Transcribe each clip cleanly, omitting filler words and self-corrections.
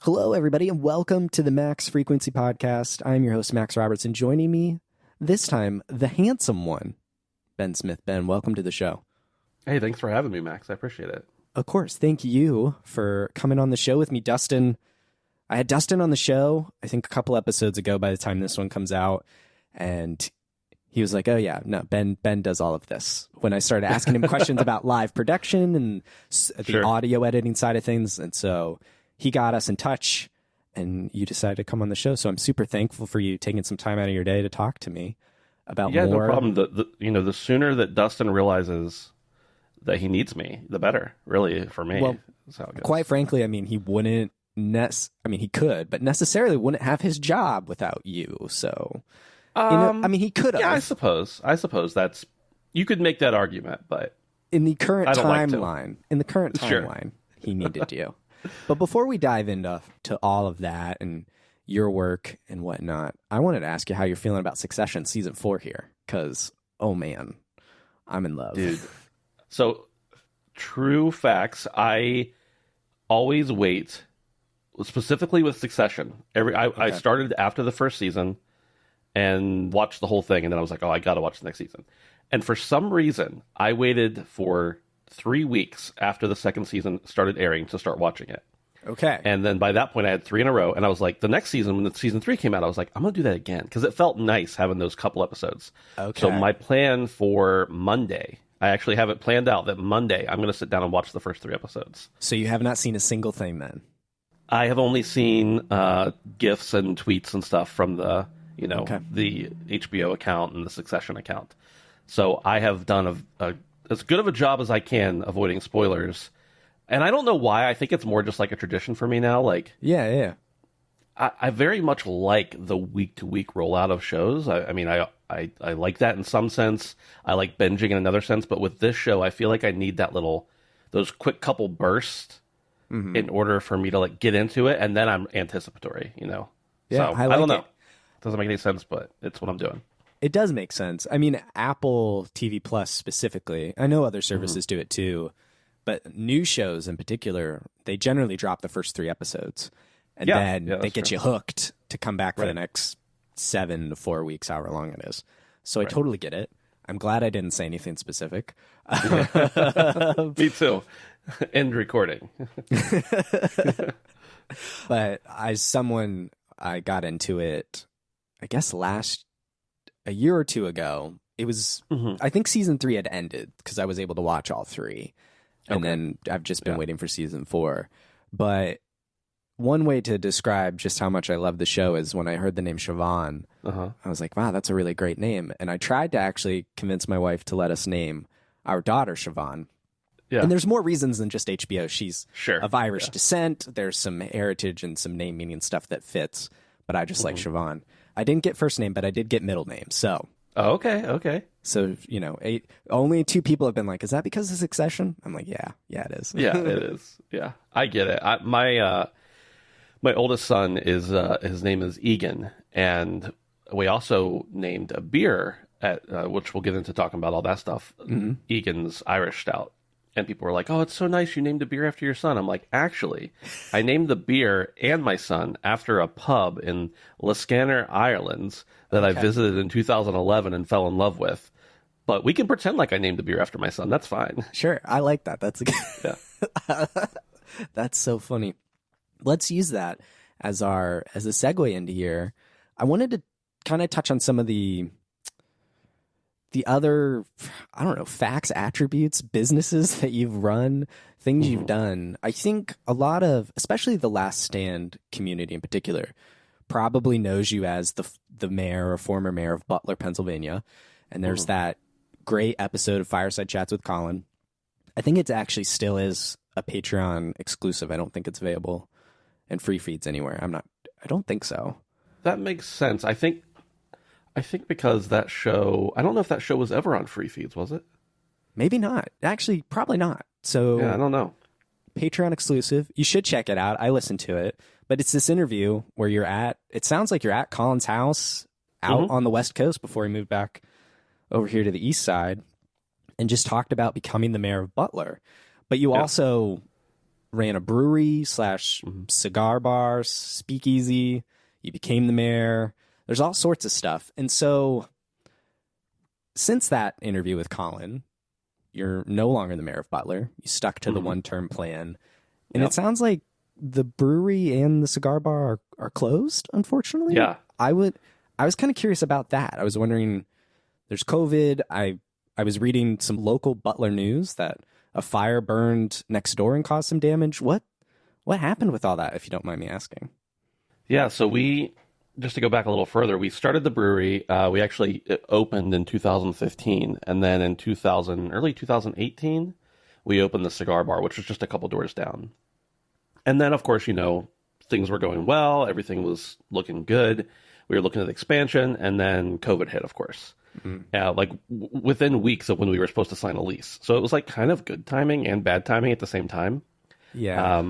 Hello, everybody, and welcome to the Max Frequency Podcast. I'm your host, Max Roberts, and joining me this time, the handsome one, Ben Smith. Ben, welcome to the show. Hey, thanks for having me, Max. I appreciate it. Of course. Thank you for coming on the show with me, Dustin. I had Dustin on the show, I think a couple episodes ago by the time this one comes out, and he was like, oh, yeah, no, Ben does all of this. When I started asking him questions about live production and the audio editing side of things, and so he got us in touch, and you decided to come on the show. So I'm super thankful for you taking some time out of your day to talk to me about more. Yeah, no problem. The sooner that Dustin realizes that he needs me, the better, really, for me. Well, quite frankly, I mean, he wouldn't he could, but necessarily wouldn't have his job without you. So, he could have. Yeah, I suppose that's, you could make that argument, but in the current timeline, he needed you. But before we dive into all of that and your work and whatnot, I wanted to ask you how you're feeling about Succession Season 4 here. Because, oh man, I'm in love. Dude. So, true facts, I always wait, specifically with Succession. I started after the first season and watched the whole thing, and then I was like, oh, I got to watch the next season. And for some reason, I waited for 3 weeks after the second season started airing to start watching it. Okay. And then by that point, I had 3 in a row. And I was like, the next season, when the season 3 came out, I was like, I'm going to do that again. Because it felt nice having those couple episodes. Okay. So my plan for Monday, I actually have it planned out that Monday, I'm going to sit down and watch the first 3 episodes. So you have not seen a single thing then? I have only seen GIFs and tweets and stuff from the HBO account and the Succession account. So I have done as good of a job as I can avoiding spoilers. And I don't know why. I think it's more just like a tradition for me now. Like, yeah. I very much like the week-to-week rollout of shows. I like that in some sense. I like binging in another sense. But with this show, I feel like I need those quick couple bursts in order for me to like get into it. And then I'm anticipatory, Yeah, so, I don't know. It doesn't make any sense, but it's what I'm doing. It does make sense. I mean, Apple TV Plus specifically, I know other services do it too, but new shows in particular, they generally drop the first 3 episodes. And then they get you hooked to come back for the next 7 to 4 weeks, however long it is. So I totally get it. I'm glad I didn't say anything specific. Me too. End recording. But as someone, I got into it, I guess a year or 2 ago. It was, I think season 3 had ended because I was able to watch all 3. And then I've just been waiting for season 4. But one way to describe just how much I love the show is when I heard the name Siobhan, I was like, wow, that's a really great name. And I tried to actually convince my wife to let us name our daughter Siobhan. Yeah. And there's more reasons than just HBO. She's of Irish descent. There's some heritage and some name meaning stuff that fits. But I just like Siobhan. I didn't get first name, but I did get middle name. So. Oh, okay. So, only 2 people have been like, is that because of Succession? I'm like, yeah, it is. Yeah, it is. Yeah, I get it. My oldest son is, his name is Egan, and we also named a beer which we'll get into talking about all that stuff, Egan's Irish Stout. And people were like, oh, it's so nice you named a beer after your son. I'm like, actually, I named the beer and my son after a pub in Liscannor, Ireland that I visited in 2011 and fell in love with. But we can pretend like I named the beer after my son. That's fine. Sure. I like that. That's That's so funny. Let's use that as a segue into here. I wanted to kind of touch on some of the other, I don't know, facts, attributes, businesses that you've run, things you've done. I think a lot of, especially the Last Stand community in particular, probably knows you as the mayor or former mayor of Butler, Pennsylvania. And there's that great episode of Fireside Chats with Colin. I think it actually still is a Patreon exclusive. I don't think it's available in free feeds anywhere. I don't think so. That makes sense. I think because that show, I don't know if that show was ever on free feeds, was it? Maybe not. Actually, probably not. So yeah, I don't know. Patreon exclusive. You should check it out. I listened to it. But it's this interview where it sounds like you're at Colin's house out on the West Coast before he moved back over here to the East Side and just talked about becoming the mayor of Butler. But you also ran a brewery slash cigar bar, speakeasy. You became the mayor. There's all sorts of stuff. And so since that interview with Colin, you're no longer the mayor of Butler. You stuck to the one-term plan. And it sounds like the brewery and the cigar bar are closed, unfortunately. Yeah. I was kind of curious about that. I was wondering, there's COVID. I was reading some local Butler news that a fire burned next door and caused some damage. What happened with all that, if you don't mind me asking? Yeah, so just to go back a little further, we started the brewery. We actually opened in 2015, and then in early 2018, we opened the cigar bar, which was just a couple doors down. And then, of course, things were going well. Everything was looking good. We were looking at expansion, and then COVID hit, of course. Within weeks of when we were supposed to sign a lease. So it was like kind of good timing and bad timing at the same time. Yeah.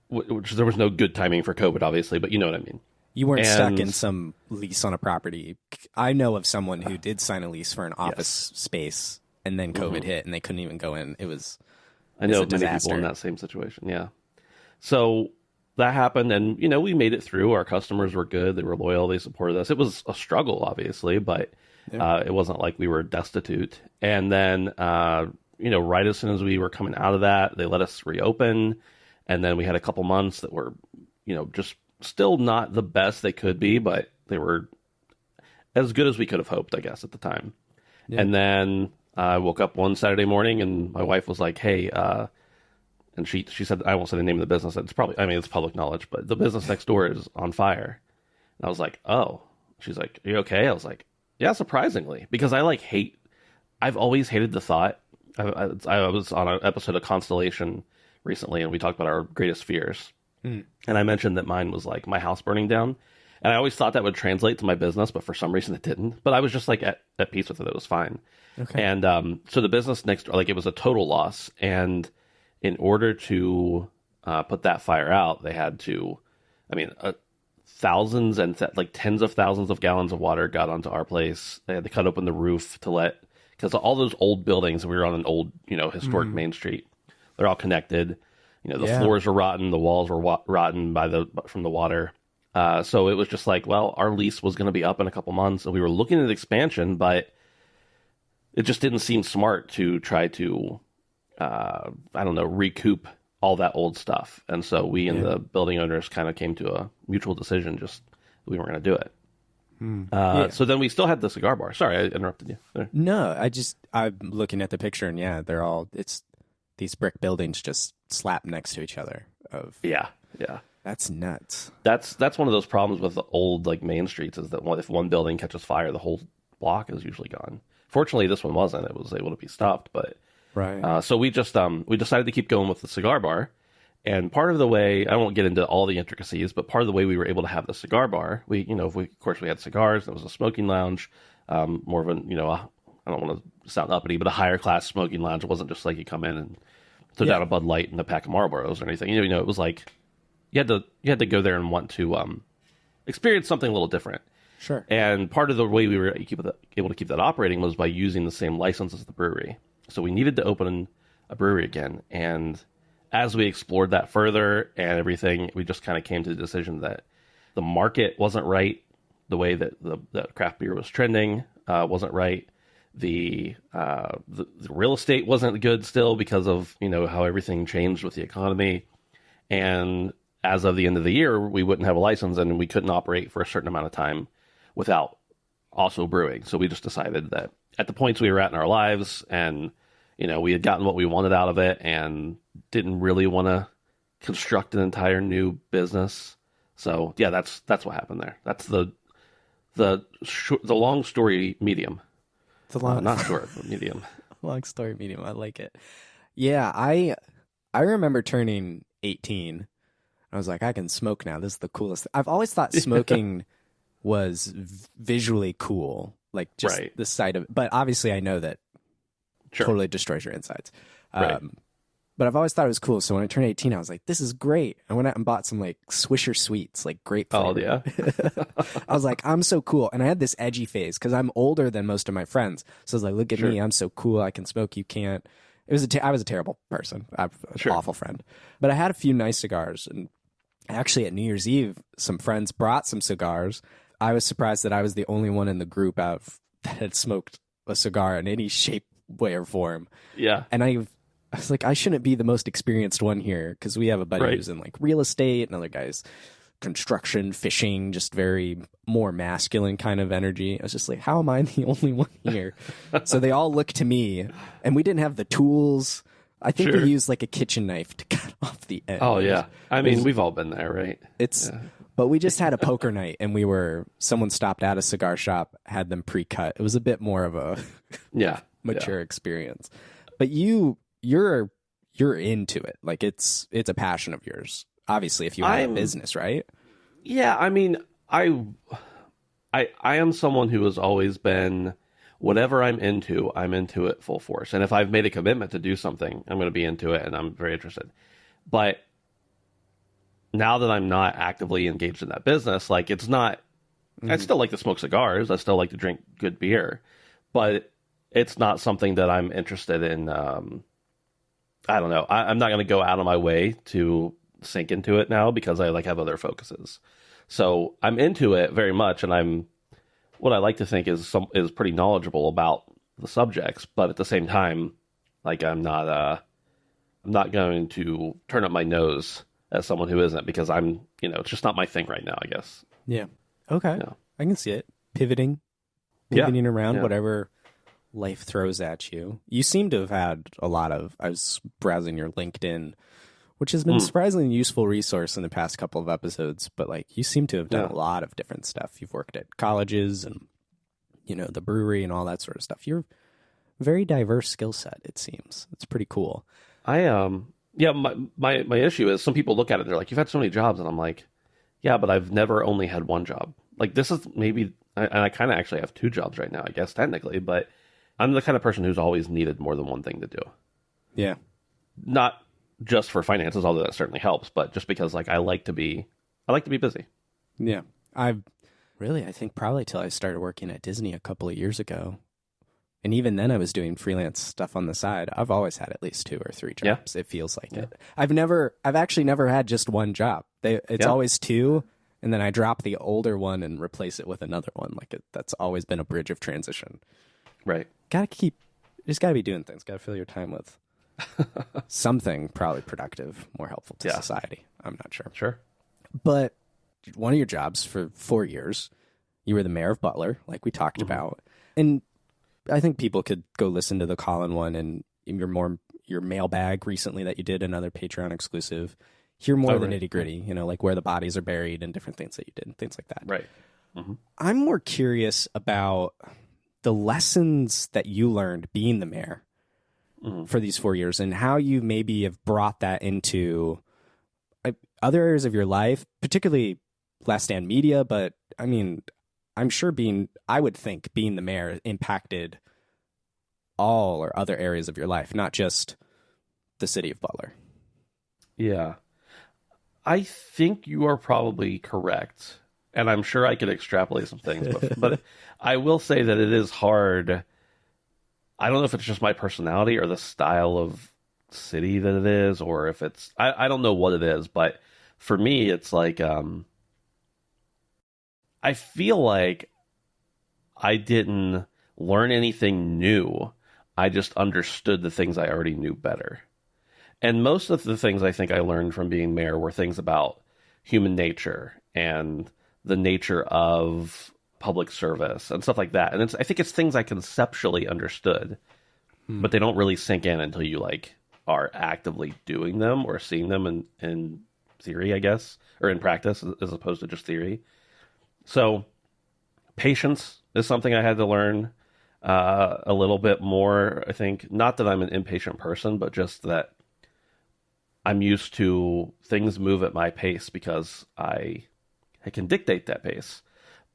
Which there was no good timing for COVID, obviously, but you know what I mean. You weren't stuck in some lease on a property. I know of someone who did sign a lease for an office space, and then COVID hit, and they couldn't even go in. I know many people in that same situation, yeah. So that happened, and, we made it through. Our customers were good. They were loyal. They supported us. It was a struggle, obviously, but it wasn't like we were destitute. And then, right as soon as we were coming out of that, they let us reopen. And then we had a couple months that were, just still not the best they could be, but they were as good as we could have hoped, I guess, at the time. Yeah. And then I woke up one Saturday morning and my wife was like, hey, and she said, I won't say the name of the business. It's public knowledge, but the business next door is on fire. And I was like, oh. She's like, are you okay? I was like, yeah, surprisingly, because I've always hated the thought. I was on an episode of Constellation recently, and we talked about our greatest fears. And I mentioned that mine was like my house burning down. And I always thought that would translate to my business, but for some reason it didn't. But I was just like at peace with it. It was fine. Okay. And so the business next door, it was a total loss. And in order to put that fire out, they had to, thousands and tens of thousands of gallons of water got onto our place. They had to cut open the roof because all those old buildings, we were on an old, historic main street. They're all connected. The floors were rotten. The walls were rotten from the water. So it was just like, well, our lease was going to be up in a couple months, and we were looking at expansion, but it just didn't seem smart to try to, recoup all that old stuff. And so we and the building owners kind of came to a mutual decision, just we weren't going to do it. So then we still had the cigar bar. Sorry, I interrupted you there. No, I'm looking at the picture, and it's these brick buildings just slapped next to each other. Yeah. That's nuts. That's one of those problems with the old main streets is that if one building catches fire, the whole block is usually gone. Fortunately, this one wasn't. It was able to be stopped, but right. So we just we decided to keep going with the cigar bar, and part of the way, I won't get into all the intricacies, but part of the way we were able to have the cigar bar, we of course we had cigars. There was a smoking lounge, more of an I don't want to sound uppity, but a higher class smoking lounge. It wasn't just like you come in and throw down a Bud Light and a pack of Marlboros or anything. It was like you had to go there and want to experience something a little different. Sure. And part of the way we were able to keep that operating was by using the same license as the brewery. So we needed to open a brewery again. And as we explored that further and everything, we just kind of came to the decision that the market wasn't right. The way that the craft beer was trending wasn't right. The real estate wasn't good still because of how everything changed with the economy. And as of the end of the year, we wouldn't have a license and we couldn't operate for a certain amount of time without also brewing. So we just decided that at the points we were at in our lives and, we had gotten what we wanted out of it and didn't really want to construct an entire new business. So yeah, that's what happened there. That's the long story medium. Not short, but medium. Long story medium. I like it. Yeah, I remember turning 18. I was like, I can smoke now. This is the coolest. I've always thought smoking was visually cool, like just the sight of it. But obviously, I know that totally destroys your insides. But I've always thought it was cool. So when I turned 18, I was like, this is great. I went out and bought some Swisher Sweets, grape flavor. Oh, yeah. I was like, I'm so cool. And I had this edgy phase because I'm older than most of my friends. So I was like, look at me. I'm so cool. I can smoke. You can't. I was a terrible person. I'm an Sure. awful friend. But I had a few nice cigars. And actually, at New Year's Eve, some friends brought some cigars. I was surprised that I was the only one in the group that had smoked a cigar in any shape, way, or form. Yeah. And I was like, I shouldn't be the most experienced one here because we have a buddy who's in like real estate, and other guys construction, fishing, just very more masculine kind of energy. I was just like, how am I the only one here? So they all looked to me, and we didn't have the tools. I think we used like a kitchen knife to cut off the end. Oh yeah. I mean, we've all been there, right? But we just had a poker night, and someone stopped at a cigar shop, had them pre-cut. It was a bit more of a mature experience. But you're into it. Like it's a passion of yours. Obviously, if you have a business, right? Yeah, I mean, I am someone who has always been, whatever I'm into it full force. And if I've made a commitment to do something, I'm going to be into it, and I'm very interested. But now that I'm not actively engaged in that business, like it's not, I still like to smoke cigars. I still like to drink good beer, but it's not something that I'm interested in. I don't know. I'm not going to go out of my way to sink into it now because I like have other focuses. So I'm into it very much, and what I like to think is pretty knowledgeable about the subjects, but at the same time, like I'm not going to turn up my nose as someone who isn't, because it's just not my thing right now, I guess. Yeah. Okay. Yeah. I can see it. Pivoting around whatever life throws at you. You seem to have had a lot of, I was browsing your LinkedIn, which has been a surprisingly useful resource in the past couple of episodes, but like you seem to have done a lot of different stuff. You've worked at colleges and, the brewery and all that sort of stuff. You're a very diverse skill set, it seems. It's pretty cool. My issue is some people look at it and they're like, you've had so many jobs. And I'm like, yeah, but I've never only had one job. Like this is maybe, and I kind of actually have two jobs right now, I guess, technically, but I'm the kind of person who's always needed more than one thing to do. Yeah. Not just for finances, although that certainly helps, but just because like I like to be busy. Yeah. I think probably till I started working at Disney a couple of years ago. And even then I was doing freelance stuff on the side. I've always had at least 2 or 3 jobs. It feels like it. I've actually never had just one job. It's always 2, and then I drop the older one and replace it with another one. That's always been a bridge of transition. Right. Just gotta be doing things. Gotta fill your time with something probably productive, more helpful to society. I'm not sure. Sure. But one of your jobs for 4 years, you were the mayor of Butler, like we talked about. And I think people could go listen to the Colin one and your mailbag recently that you did, another Patreon exclusive. Hear more of the nitty gritty, like where the bodies are buried and different things that you did and things like that. Right. Mm-hmm. I'm more curious about the lessons that you learned being the mayor for these 4 years, and how you maybe have brought that into other areas of your life, particularly Last Stand Media. But I mean, I'm sure I would think being the mayor impacted all or other areas of your life, not just the city of Butler. Yeah. I think you are probably correct. And I'm sure I could extrapolate some things, but I will say that it is hard. I don't know if it's just my personality or the style of city that it is, or if it's, I don't know what it is, but for me, it's like, I feel like I didn't learn anything new. I just understood the things I already knew better. And most of the things I think I learned from being mayor were things about human nature and the nature of public service and stuff like that. And I think it's things I conceptually understood, but they don't really sink in until you like are actively doing them or seeing them in theory, I guess, or in practice as opposed to just theory. So patience is something I had to learn a little bit more, I think. Not that I'm an impatient person, but just that I'm used to things move at my pace because I can dictate that pace.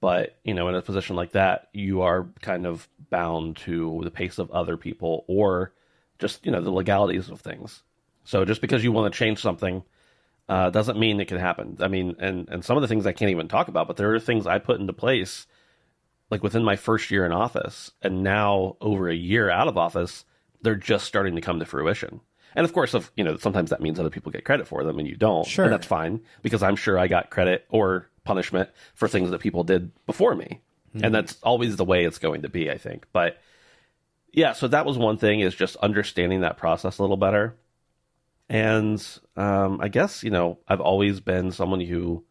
But, in a position like that, you are kind of bound to the pace of other people or just, the legalities of things. So just because you want to change something doesn't mean it can happen. I mean, and some of the things I can't even talk about, but there are things I put into place like within my first year in office, and now over a year out of office they're just starting to come to fruition. And of course, sometimes that means other people get credit for them and you don't. Sure. And that's fine, because I'm sure I got credit or punishment for things that people did before me. And that's always the way it's going to be, I think. But yeah, so that was one thing, is just understanding that process a little better. And I guess, I've always been someone who,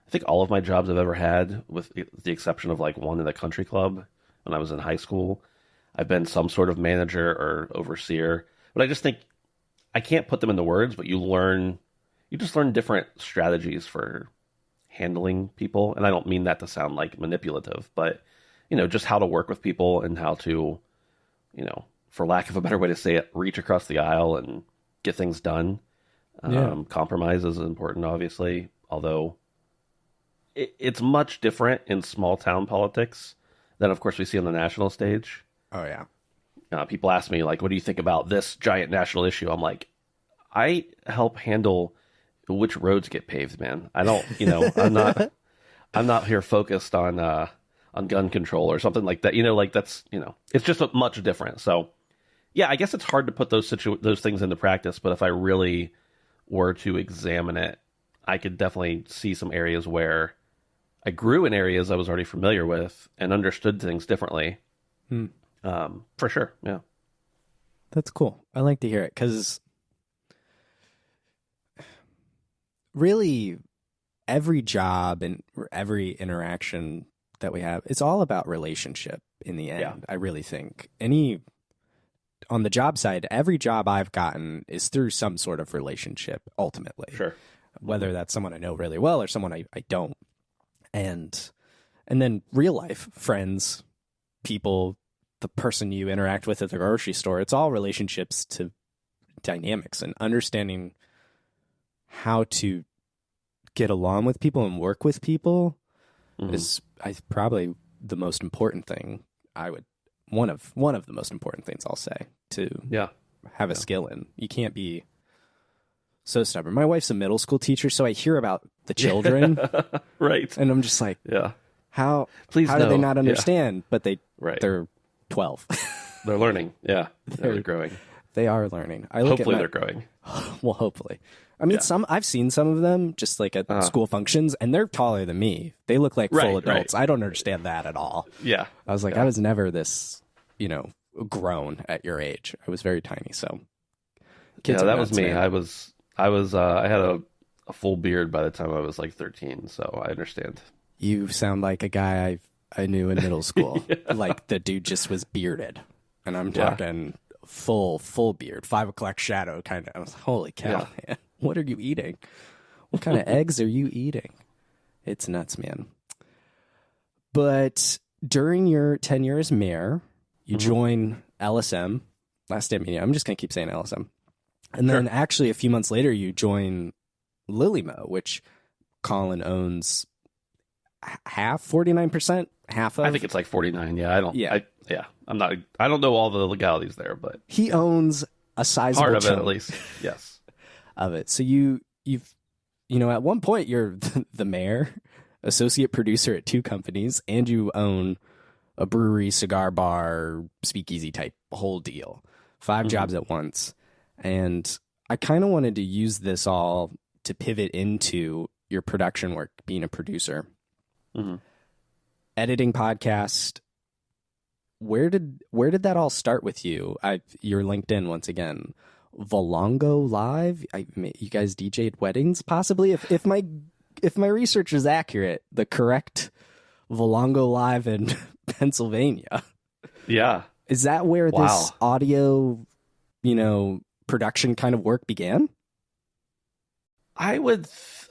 I think all of my jobs I've ever had, with the exception of like one in the country club when I was in high school, I've been some sort of manager or overseer. But I just think, I can't put them into words, but you just learn different strategies for handling people. And I don't mean that to sound like manipulative, but, just how to work with people and how to, for lack of a better way to say it, reach across the aisle and get things done. Compromise is important, obviously, although it's much different in small town politics than, of course, we see on the national stage. Oh, yeah. People ask me, like, what do you think about this giant national issue? I'm like, I help handle which roads get paved, man. I don't, I'm not here focused on gun control or something like that. That's, it's just much different. So, yeah, I guess it's hard to put those things into practice. But if I really were to examine it, I could definitely see some areas where I grew in areas I was already familiar with and understood things differently. For sure. Yeah. That's cool. I like to hear it, because really every job and every interaction that we have, it's all about relationship in the end. Yeah. I really think on the job side, every job I've gotten is through some sort of relationship ultimately. Sure. Whether that's someone I know really well or someone I don't. And then real life friends, people, the person you interact with at the grocery store, it's all relationships to dynamics, and understanding how to get along with people and work with people is probably the most important thing. One of the most important things I'll say to have a skill in. You can't be so stubborn. My wife's a middle school teacher, so I hear about the children, right? And I'm just like, how do they not understand? But they're 12. They're learning. Yeah, they're growing. They are learning. Hopefully they're growing. Well, hopefully. I mean, I've seen some of them just like at school functions, and they're taller than me. They look like full adults. I don't understand that at all. Yeah. I was like, I was never this, grown at your age. I was very tiny. So kids that was me. Man. I had a full beard by the time I was like 13. So I understand. You sound like a guy I knew in middle school. Like the dude just was bearded, and I'm talking full beard, 5 o'clock shadow kind of. I was holy cow, man. What are you eating? What kind of eggs are you eating? It's nuts, man. But during your tenure as mayor, you join LSM. Last name, I'm just going to keep saying LSM. And then actually a few months later, you join Lilymo, which Colin owns half, 49%, half of. I think it's like 49. Yeah, I don't. Yeah, I don't know all the legalities there, but he owns a sizable part of chunk it at least. Yes. Of it. So you've at one point you're the mayor, associate producer at 2 companies, and you own a brewery, cigar bar, speakeasy type whole deal. 5 jobs at once. And I kind of wanted to use this all to pivot into your production work, being a producer. Editing podcast. Where did that all start with you? Your LinkedIn once again. Volongo Live. You guys DJ'd weddings, possibly. If my research is accurate, the correct Volongo Live in Pennsylvania. Yeah. Is that where this audio, production kind of work began? It's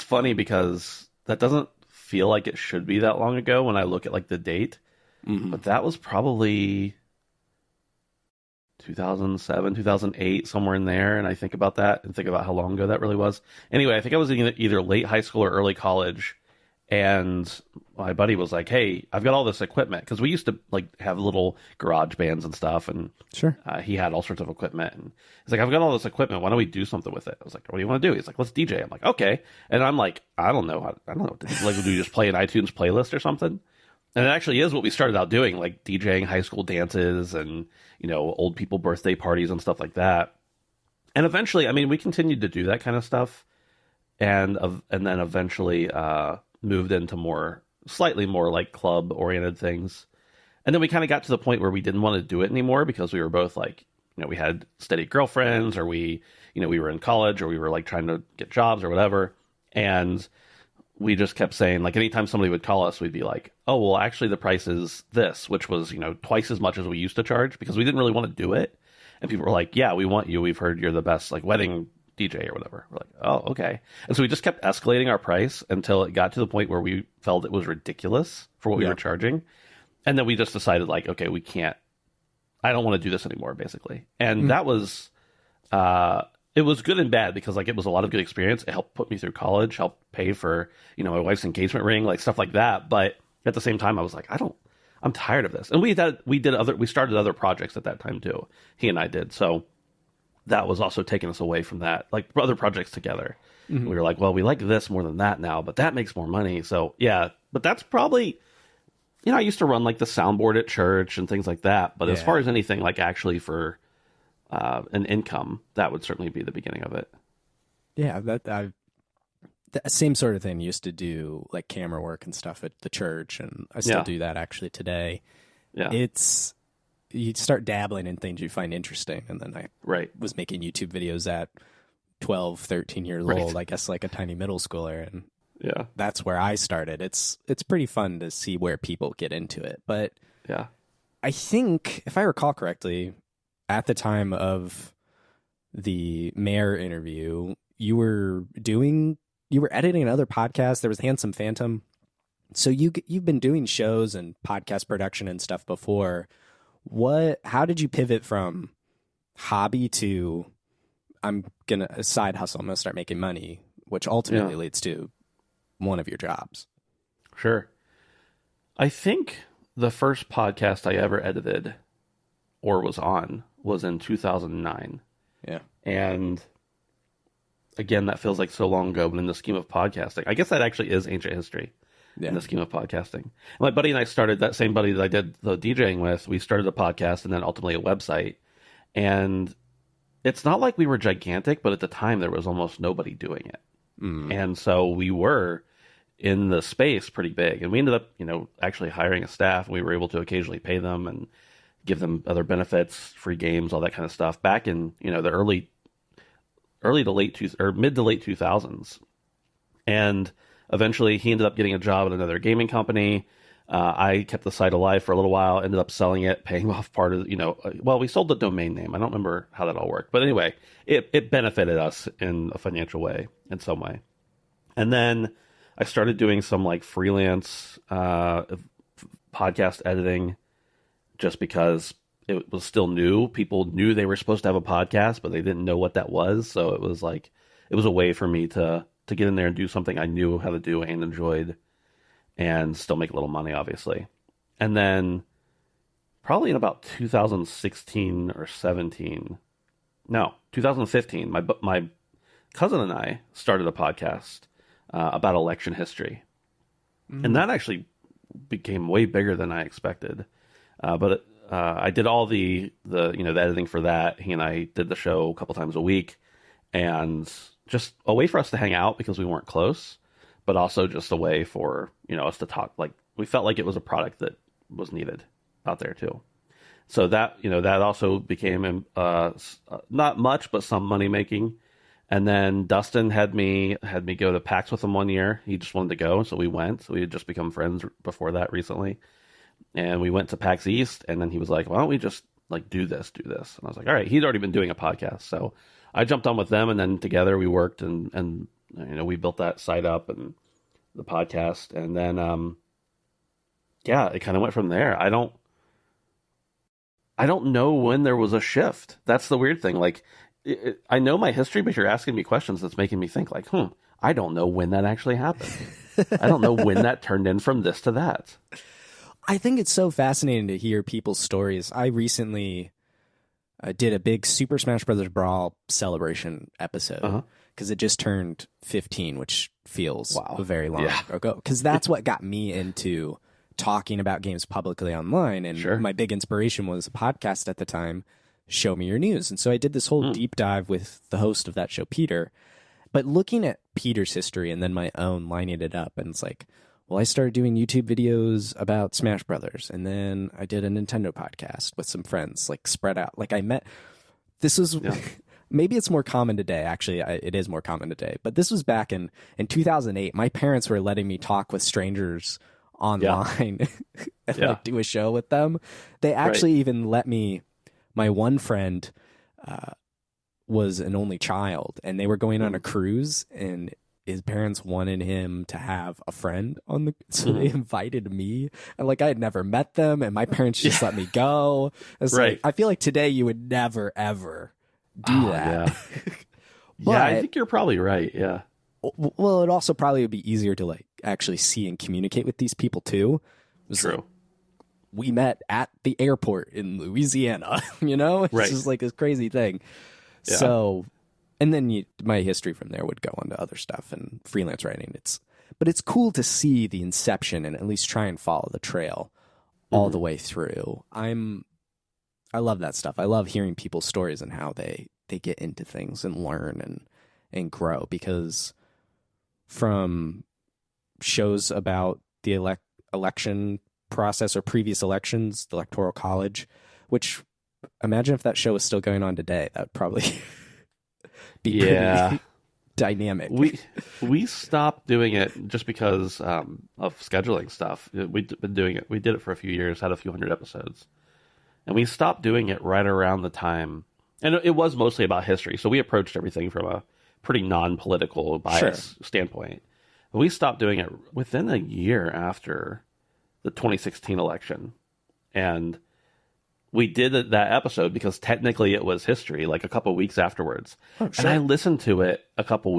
funny because that doesn't feel like it should be that long ago when I look at like the date, but that was probably 2007, 2008, somewhere in there. And I think about that and think about how long ago that really was. Anyway, I think I was in either late high school or early college. And my buddy was like, hey, I've got all this equipment. Because we used to like have little garage bands and stuff. And he had all sorts of equipment. And he's like, I've got all this equipment. Why don't we do something with it? I was like, what do you want to do? He's like, let's DJ. I'm like, okay. And I'm like, I don't know what to do. Like, do you just play an iTunes playlist or something? And it actually is what we started out doing, like DJing high school dances and, old people birthday parties and stuff like that. And eventually, I mean, we continued to do that kind of stuff, and then eventually moved into slightly more like club oriented things. And then we kind of got to the point where we didn't want to do it anymore because we were both like, we had steady girlfriends, or we were in college, or we were like trying to get jobs or whatever. And we just kept saying, like, anytime somebody would call us, we'd be like, oh, well, actually the price is this, which was, twice as much as we used to charge, because we didn't really want to do it. And people were like, yeah, we want you. We've heard you're the best, like, wedding DJ or whatever. We're like, oh, okay. And so we just kept escalating our price until it got to the point where we felt it was ridiculous for what we were charging. And then we just decided, like, okay, I don't want to do this anymore, basically. And that was, it was good and bad, because like it was a lot of good experience. It helped put me through college, helped pay for, my wife's engagement ring, like stuff like that. But at the same time, I was like, I'm tired of this. And we started other projects at that time too. He and I did. So that was also taking us away from that, like other projects together. Mm-hmm. We were like, well, we like this more than that now, but that makes more money. So yeah, but that's probably, I used to run like the soundboard at church and things like that. But as far as anything like actually for an income, that would certainly be the beginning of it. Yeah, the same sort of thing. Used to do like camera work and stuff at the church, and I still do that actually today. Yeah, you start dabbling in things you find interesting, and then I was making YouTube videos at 12, 13 years old, I guess like a tiny middle schooler, and that's where I started. It's pretty fun to see where people get into it, but I think if I recall correctly, at the time of the mayor interview, you were editing another podcast. There was Handsome Phantom. So you've been doing shows and podcast production and stuff before. How did you pivot from hobby to, I'm going to, a side hustle, I'm going to start making money, which ultimately leads to one of your jobs? Sure. I think the first podcast I ever edited or was on was in 2009. Yeah. And again, that feels like so long ago, but in the scheme of podcasting, I guess that actually is ancient history in the scheme of podcasting. My buddy and I started, that same buddy that I did the DJing with, we started a podcast and then ultimately a website. And it's not like we were gigantic, but at the time there was almost nobody doing it. And so we were in the space pretty big. And we ended up, actually hiring a staff. We were able to occasionally pay them and give them other benefits, free games, all that kind of stuff back in, the mid to late 2000s. And eventually he ended up getting a job at another gaming company. I kept the site alive for a little while, ended up selling it, paying off part of, we sold the domain name. I don't remember how that all worked. But anyway, it benefited us in a financial way, in some way. And then I started doing some like freelance podcast editing, just because it was still new. People knew they were supposed to have a podcast, but they didn't know what that was. So it was like, it was a way for me to get in there and do something I knew how to do and enjoyed, and still make a little money, obviously. And then probably in about 2016 or 2015, my cousin and I started a podcast about election history. And that actually became way bigger than I expected. But I did all the editing for that. He and I did the show a couple times a week, and just a way for us to hang out because we weren't close, but also just a way for, us to talk. Like, we felt like it was a product that was needed out there too. So that, that also became not much, but some money making. And then Dustin had me go to PAX with him one year. He just wanted to go, so we went. So we had just become friends before that recently. And we went to PAX East, and then he was like, why don't we just like do this? And I was like, all right. He'd already been doing a podcast. So I jumped on with them, and then together we worked and we built that site up and the podcast. And then, it kind of went from there. I don't know when there was a shift. That's the weird thing. Like, I know my history, but you're asking me questions that's making me think like, I don't know when that actually happened. I don't know when that turned in from this to that. I think it's so fascinating to hear people's stories. I recently did a big Super Smash Bros. Brawl celebration episode because it just turned 15, which feels very long ago. Because that's what got me into talking about games publicly online. And my big inspiration was a podcast at the time, Show Me Your News. And so I did this whole deep dive with the host of that show, Peter. But looking at Peter's history and then my own, lining it up, and it's like, well, I started doing YouTube videos about Smash Brothers, and then I did a Nintendo podcast with some friends, like spread out. Like this was, maybe it's more common today. Actually, it is more common today. But this was back in 2008. My parents were letting me talk with strangers online and like do a show with them. They actually even let me. My one friend was an only child, and they were going on a cruise, and his parents wanted him to have a friend on the, so they invited me, and like I had never met them, and my parents just let me go. It's like, I feel like today you would never ever do that. But, I think you're probably right. Yeah. Well, it also probably would be easier to like actually see and communicate with these people too. True. Like, we met at the airport in Louisiana, you know? It's just like this crazy thing. Yeah. So, and then my history from there would go on to other stuff and freelance writing. But it's cool to see the inception and at least try and follow the trail all the way through. I love that stuff. I love hearing people's stories and how they get into things and learn and grow, because from shows about the election process or previous elections, the Electoral College, which imagine if that show was still going on today, that would probably be pretty dynamic. We stopped doing it just because of scheduling stuff. We'd been doing it. We did it for a few years, had a few hundred episodes, and we stopped doing it right around the time. And it was mostly about history, so we approached everything from a pretty non-political bias standpoint. But we stopped doing it within a year after the 2016 election, and we did that episode because technically it was history, like a couple of weeks afterwards. And I listened to it a couple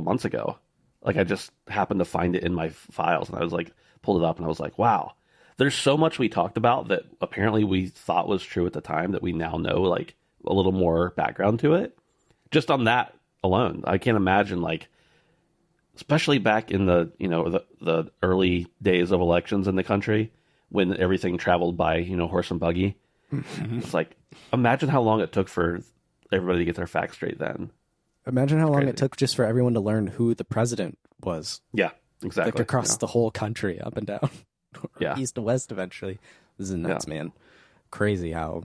months ago. Like I just happened to find it in my files, and I was like, pulled it up, and I was like, wow, there's so much we talked about that apparently we thought was true at the time that we now know like a little more background to it. Just on that alone, I can't imagine, like, especially back in the the early days of elections in the country when everything traveled by horse and buggy. It's like, imagine how long it took for everybody to get their facts straight then. Imagine how long it took just for everyone to learn who the president was. Yeah, exactly. Like across the whole country, up and down, east and west eventually. This is nuts, man. Crazy how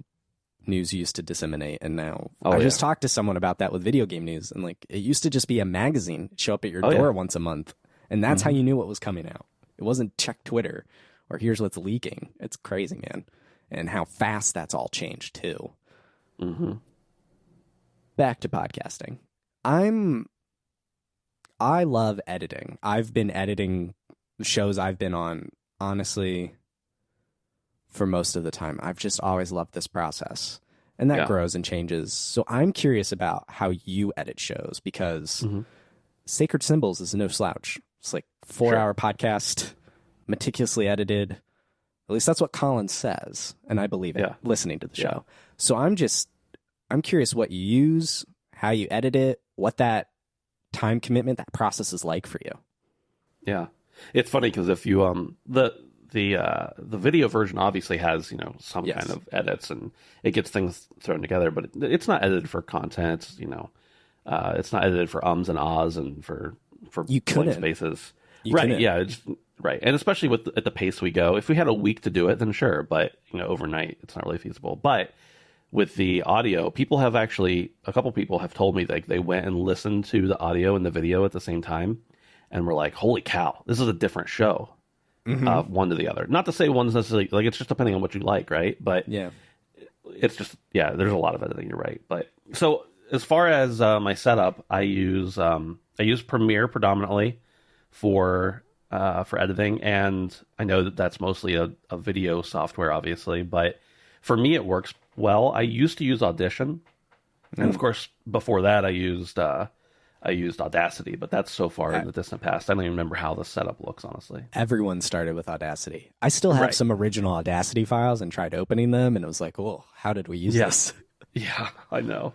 news used to disseminate, and now I just talked to someone about that with video game news, and like it used to just be a magazine show up at your door once a month, and that's how you knew what was coming out. It wasn't check Twitter or here's what's leaking. It's crazy, man, and how fast that's all changed too. Back to podcasting. I love editing. I've been editing the shows I've been on, honestly, for most of the time. I've just always loved this process, and that grows and changes. So I'm curious about how you edit shows, because Sacred Symbols is no slouch. It's like 4-hour podcast, meticulously edited. At least that's what Colin says, and I believe it, listening to the show. So I'm curious what you use, how you edit it, what that time commitment, that process is like for you. Yeah. It's funny because if you, the video version obviously has, some kind of edits, and it gets things thrown together, but it's not edited for content. It's, it's not edited for ums and ahs and for blank spaces. Right. Yeah. Right. And especially at the pace we go, if we had a week to do it, then sure. But, overnight, it's not really feasible. But with the audio, a couple people have told me that they went and listened to the audio and the video at the same time, and were like, holy cow, this is a different show. One to the other. Not to say one's necessarily, like, it's just depending on what you like, right? But it's just, there's a lot of editing, you're right. But so as far as my setup, I use Premiere predominantly for editing, and I know that that's mostly a video software, obviously, but for me it works well. I used to use Audition, and of course before that I used Audacity, but that's so far in the distant past. I don't even remember how the setup looks, honestly. Everyone started with Audacity. I still have some original Audacity files and tried opening them, and it was like, oh, how did we use this? Yeah, I know.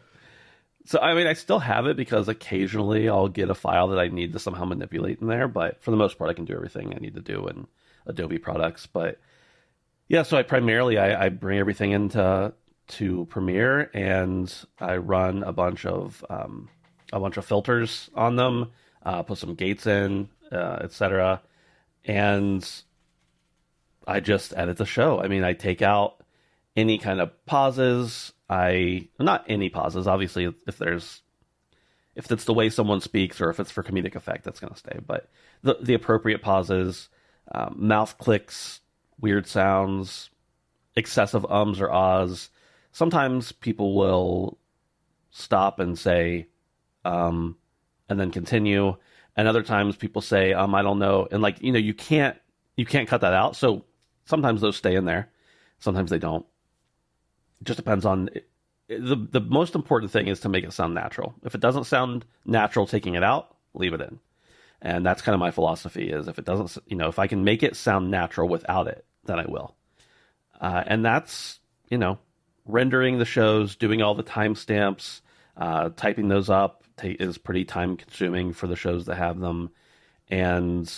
So, I mean, I still have it because occasionally I'll get a file that I need to somehow manipulate in there. But for the most part, I can do everything I need to do in Adobe products. But yeah, so I bring everything into Premiere, and I run a bunch of filters on them, put some gates in, etc. And I just edit the show. I mean, I take out any kind of pauses. Not any pauses, obviously. If it's the way someone speaks or if it's for comedic effect, that's going to stay. But the appropriate pauses, mouth clicks, weird sounds, excessive ums or ahs. Sometimes people will stop and say, and then continue. And other times people say, I don't know. And like, you can't cut that out. So sometimes those stay in there. Sometimes they don't. It just depends on the most important thing is to make it sound natural. If it doesn't sound natural taking it out, leave it in. And that's kind of my philosophy is if it doesn't, if I can make it sound natural without it, then I will. And that's, rendering the shows, doing all the timestamps, typing those up is pretty time consuming for the shows that have them, and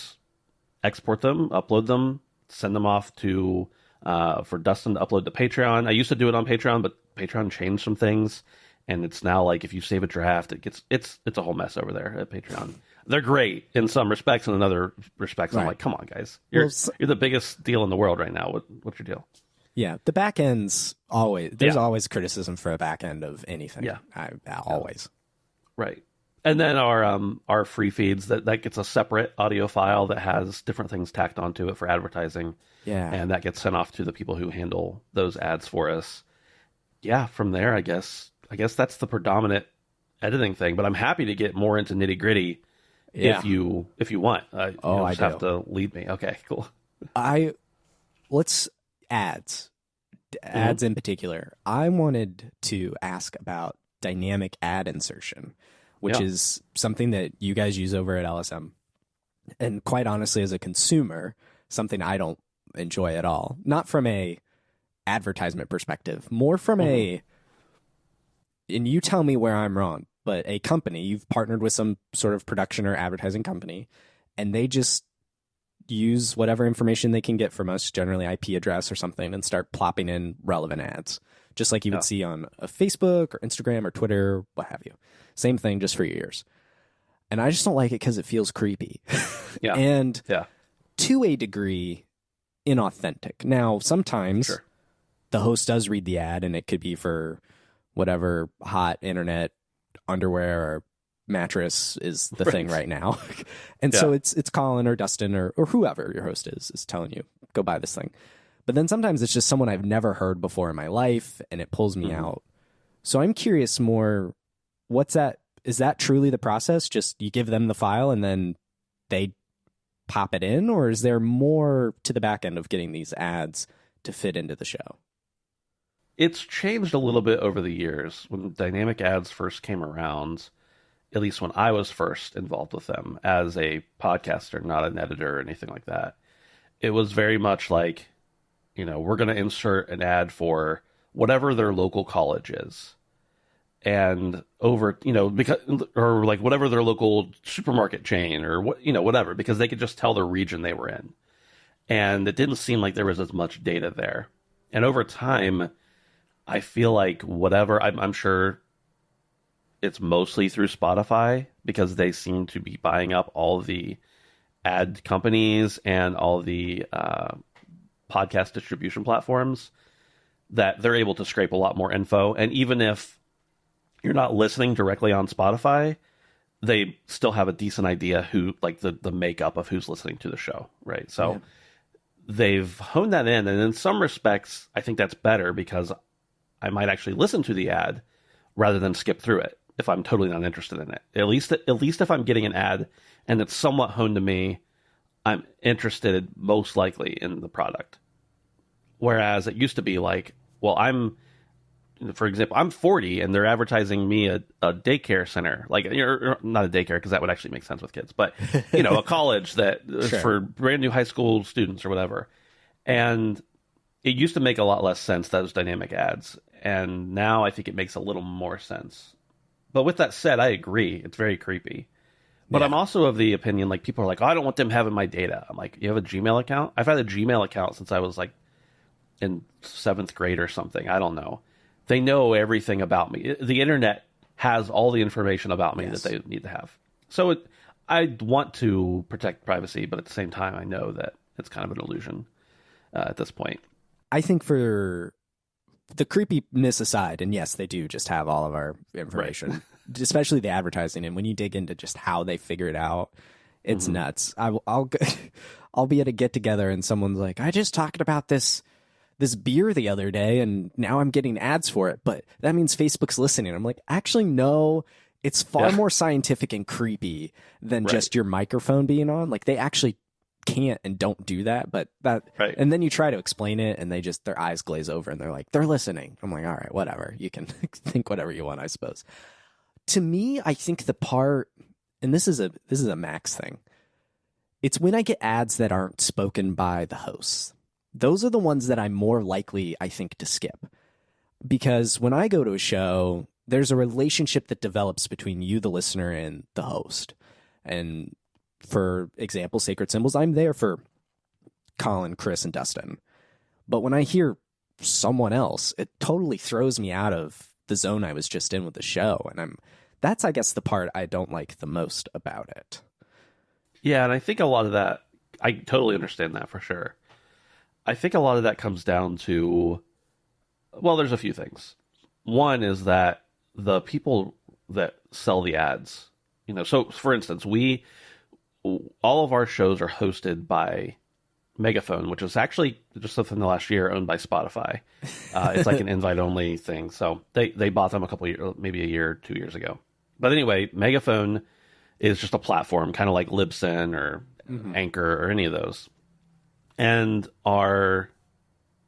export them, upload them, send them off to for Dustin to upload to Patreon. I used to do it on Patreon, but Patreon changed some things, and it's now like if you save a draft, it's a whole mess over there at Patreon. They're great in some respects, and in other respects, right. I'm like, come on, guys, you're the biggest deal in the world right now. What's your deal? Yeah, the back end's there's always criticism for a back end of anything. Yeah, always. Right. And then our free feeds, that gets a separate audio file that has different things tacked onto it for advertising. Yeah. And that gets sent off to the people who handle those ads for us. Yeah, from there, I guess that's the predominant editing thing. But I'm happy to get more into nitty gritty if you want. You just have to lead me. Okay, cool. Ads in particular. I wanted to ask about dynamic ad insertion, which is something that you guys use over at LSM. And quite honestly, as a consumer, something I don't enjoy at all. Not from a advertisement perspective, more from and you tell me where I'm wrong, but a company, you've partnered with some sort of production or advertising company, and they just use whatever information they can get from us, generally IP address or something, and start plopping in relevant ads, just like you would see on a Facebook or Instagram or Twitter, what have you. Same thing, just for your ears. And I just don't like it because it feels creepy. And to a degree, inauthentic. Now, sometimes the host does read the ad, and it could be for whatever hot internet underwear or mattress is the thing right now. And so it's Colin or Dustin or whoever your host is telling you, go buy this thing. But then sometimes it's just someone I've never heard before in my life, and it pulls me out. So I'm curious more, is that truly the process? Just you give them the file and then they pop it in, or is there more to the back end of getting these ads to fit into the show? It's changed a little bit over the years. When dynamic ads first came around, at least when I was first involved with them as a podcaster, not an editor or anything like that, it was very much like, we're going to insert an ad for whatever their local college is. And because, or like whatever their local supermarket chain or whatever, because they could just tell the region they were in. And it didn't seem like there was as much data there. And over time, I feel like I'm sure it's mostly through Spotify, because they seem to be buying up all the ad companies and all the podcast distribution platforms, that they're able to scrape a lot more info. And even if you're not listening directly on Spotify, they still have a decent idea who, like the makeup of who's listening to the show, right? So they've honed that in. And in some respects, I think that's better, because I might actually listen to the ad rather than skip through it if I'm totally not interested in it. At least if I'm getting an ad and it's somewhat honed to me, I'm interested most likely in the product. Whereas it used to be like, well, for example, I'm 40 and they're advertising me a daycare center, like not a daycare because that would actually make sense with kids, but a college that for brand new high school students or whatever. And it used to make a lot less sense, those dynamic ads. And now I think it makes a little more sense. But with that said, I agree. It's very creepy. But I'm also of the opinion, like, people are like, oh, I don't want them having my data. I'm like, you have a Gmail account? I've had a Gmail account since I was like in 7th grade or something. I don't know. They know everything about me. The internet has all the information about me that they need to have. So I want to protect privacy, but at the same time, I know that it's kind of an illusion at this point. I think for the creepiness aside, and yes, they do just have all of our information, right. Especially the advertising. And when you dig into just how they figure it out, it's nuts. I'll be at a get together and someone's like, I just talked about this beer the other day and now I'm getting ads for it, but that means Facebook's listening. I'm like, actually, no, it's far more scientific and creepy than just your microphone being on. Like, they actually can't and don't do that, but and then you try to explain it and their eyes glaze over and they're like, they're listening. I'm like, all right, whatever, you can think whatever you want, I suppose. To me, I think the part, and this is a Max thing, it's when I get ads that aren't spoken by the hosts. Those are the ones that I'm more likely, I think, to skip, because when I go to a show, there's a relationship that develops between you, the listener, and the host. And for example, Sacred Symbols, I'm there for Colin, Chris, and Dustin. But when I hear someone else, it totally throws me out of the zone I was just in with the show. And that's, I guess, the part I don't like the most about it. Yeah, and I think a lot of that, I totally understand that for sure. I think a lot of that comes down to, well, there's a few things. One is that the people that sell the ads, so for instance, all of our shows are hosted by Megaphone, which is actually just within the last year owned by Spotify. It's like an invite-only thing. So they bought them a couple years, maybe a year, 2 years ago. But anyway, Megaphone is just a platform, kind of like Libsyn or Anchor or any of those. And our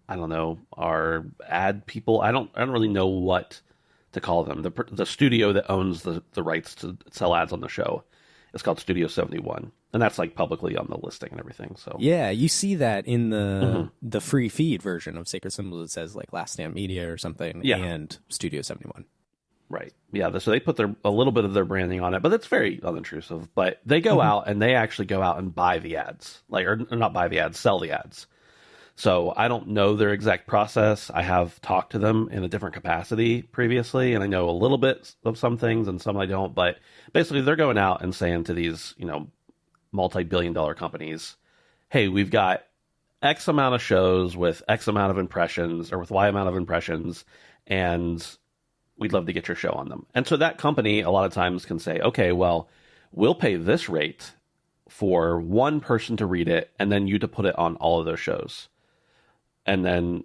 ad people, I don't really know what to call them. The studio that owns the rights to sell ads on the show is called Studio 71. And that's like publicly on the listing and everything. So yeah, you see that in the free feed version of Sacred Symbols. It says like Last Stand Media or something, and Studio 71. Right. Yeah. So they put a little bit of their branding on it, but it's very unintrusive. But they go out and they actually go out and buy the ads, or not buy the ads, sell the ads. So I don't know their exact process. I have talked to them in a different capacity previously, and I know a little bit of some things and some I don't. But basically, they're going out and saying to these, multi-billion-dollar companies, hey, we've got X amount of shows with X amount of impressions or with Y amount of impressions, and we'd love to get your show on them. And so that company a lot of times can say, okay, well, we'll pay this rate for one person to read it and then you to put it on all of those shows. And then,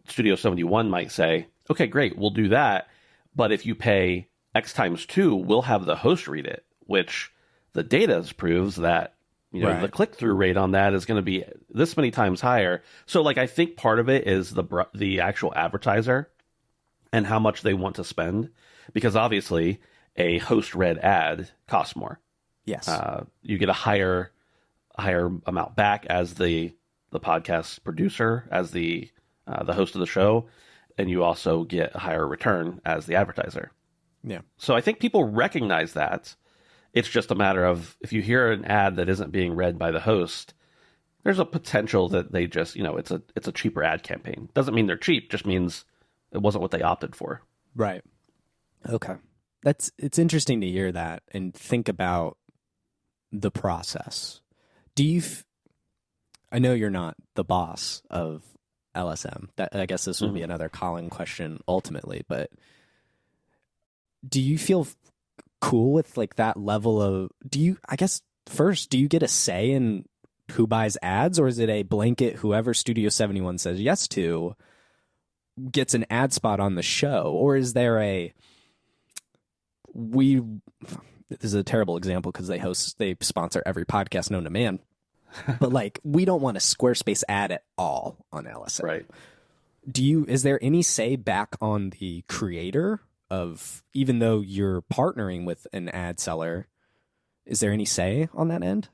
Studio 71 might say, okay, great, we'll do that. But if you pay X times 2, we'll have the host read it, which the data proves that, the click-through rate on that is going to be this many times higher. So, I think part of it is the actual advertiser and how much they want to spend, because obviously a host-read ad costs more. Yes, you get a higher amount back as the podcast producer, as the host of the show, and you also get a higher return as the advertiser. Yeah. So I think people recognize that. It's just a matter of, if you hear an ad that isn't being read by the host, there's a potential that they just, it's a cheaper ad campaign. Doesn't mean they're cheap, just means it wasn't what they opted for. Right. Okay. It's interesting to hear that and think about the process. I know you're not the boss of LSM. I guess this would be another Colin question ultimately, but do you feel cool with that level of, do you get a say in who buys ads, or is it a blanket whoever Studio 71 says yes to gets an ad spot on the show? Or is there this is a terrible example because they sponsor every podcast known to man, but we don't want a Squarespace ad at all on LSM. Right. Is there any say back on the creator of, even though you're partnering with an ad seller, is there any say on that end?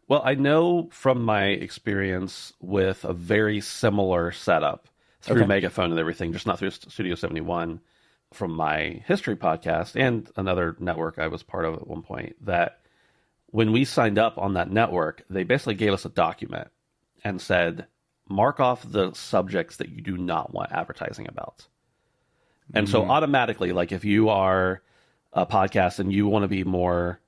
Well, I know from my experience with a very similar setup through Megaphone and everything, just not through Studio 71, from my history podcast and another network I was part of at one point that when we signed up on that network, they basically gave us a document and said, mark off the subjects that you do not want advertising about. And so automatically, like if you are a podcast and you want to be more,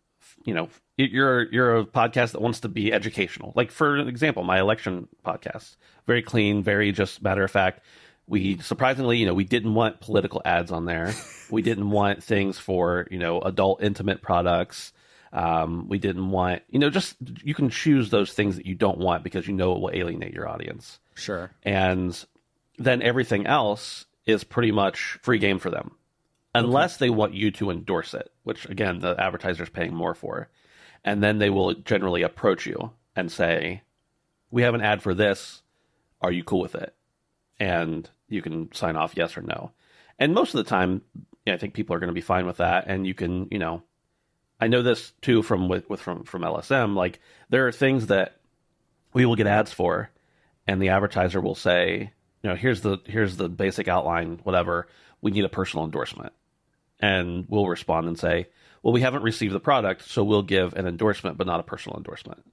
you're a podcast that wants to be educational. Like for example, my election podcast, very clean, very just matter of fact. We surprisingly, we didn't want political ads on there. We didn't want things for, adult intimate products. We didn't want, just you can choose those things that you don't want because it will alienate your audience. Sure. And then everything else is pretty much free game for them. Unless they want you to endorse it, which again, the advertiser's paying more for. And then they will generally approach you and say, we have an ad for this. Are you cool with it? And you can sign off yes or no. And most of the time, I think people are going to be fine with that. And you can, I know this too from LSM. Like there are things that we will get ads for, and the advertiser will say, here's the basic outline, whatever. We need a personal endorsement, and we'll respond and say, well, we haven't received the product, so we'll give an endorsement, but not a personal endorsement,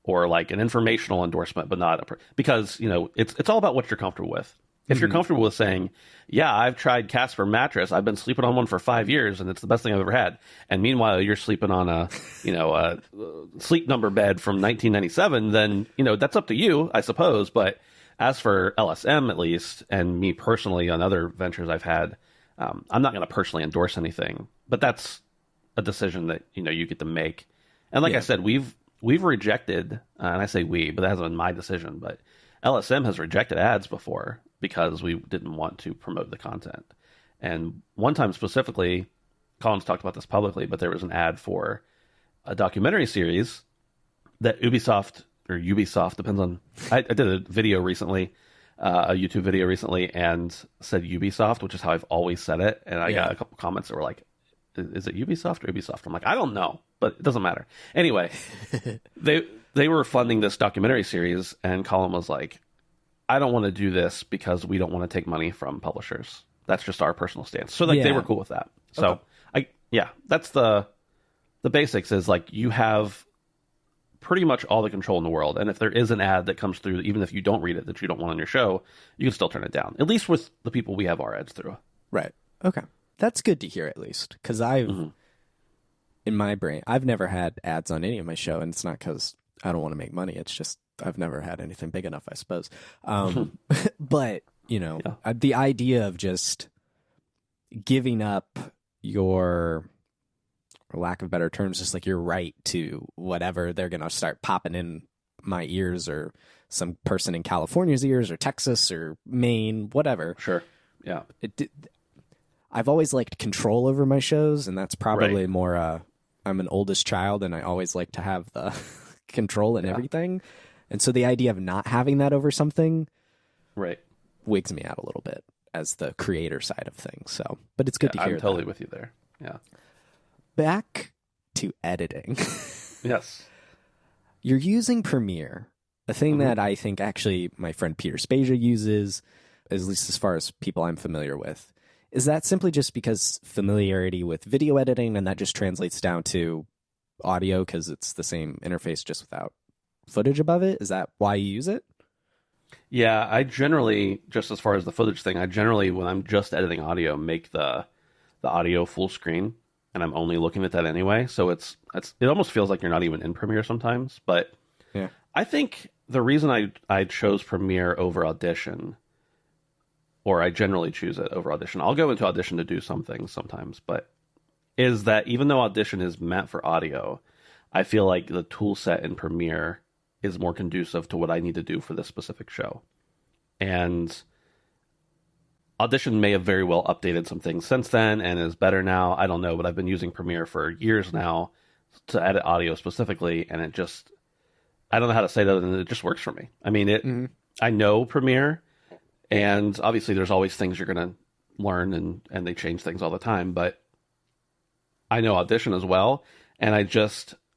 or like an informational endorsement, but not because it's all about what you're comfortable with. If you're comfortable with saying, yeah, I've tried Casper mattress. I've been sleeping on one for 5 years and it's the best thing I've ever had. And meanwhile, you're sleeping on a Sleep Number bed from 1997, then, that's up to you, I suppose. But as for LSM, at least, and me personally on other ventures I've had, I'm not going to personally endorse anything, but that's a decision that, you get to make. And like I said, we've rejected, and I say we, but that hasn't been my decision, but LSM has rejected ads before because we didn't want to promote the content. And one time specifically, Colin's talked about this publicly, but there was an ad for a documentary series that Ubisoft, depends on, I did a video recently, a YouTube video recently, and said Ubisoft, which is how I've always said it. And I got a couple comments that were like, is it Ubisoft or Ubisoft? I'm like, I don't know, but it doesn't matter. Anyway, they were funding this documentary series, and Colin was like, I don't want to do this because we don't want to take money from publishers. That's just our personal stance. So they were cool with that. So that's the basics is like you have pretty much all the control in the world. And if there is an ad that comes through, even if you don't read it, that you don't want on your show, you can still turn it down. At least with the people we have our ads through. Right. Okay. That's good to hear at least. Because in my brain, I've never had ads on any of my show. And it's not because I don't want to make money. It's just I've never had anything big enough, I suppose. But, the idea of just giving up your, for lack of better terms, just like your right to whatever they're going to start popping in my ears or some person in California's ears or Texas or Maine, whatever. Sure. Yeah. I've always liked control over my shows, and that's probably more, I'm an oldest child, and I always like to have the control and everything. And so the idea of not having that over something wigs me out a little bit as the creator side of things. So, but it's good to hear. I'm totally with you there. Yeah. Back to editing. Yes. You're using Premiere, a thing that I think actually my friend Peter Spezia uses, at least as far as people I'm familiar with. Is that simply just because familiarity with video editing and that just translates down to audio because it's the same interface just without footage above it? Is that why you use it? Yeah, I generally, just as far as the footage thing, when I'm just editing audio, make the audio full screen, and I'm only looking at that anyway. So it almost feels like you're not even in Premiere sometimes. But I think the reason I chose Premiere over Audition, or I generally choose it over Audition, I'll go into Audition to do some things sometimes, but is that even though Audition is meant for audio, I feel like the tool set in Premiere is more conducive to what I need to do for this specific show. And Audition may have very well updated some things since then and is better now. I don't know, but I've been using Premiere for years now to edit audio specifically, and it just, I don't know how to say that, and it just works for me. I mean, I know Premiere, and obviously there's always things you're going to learn, and they change things all the time, but I know Audition as well, and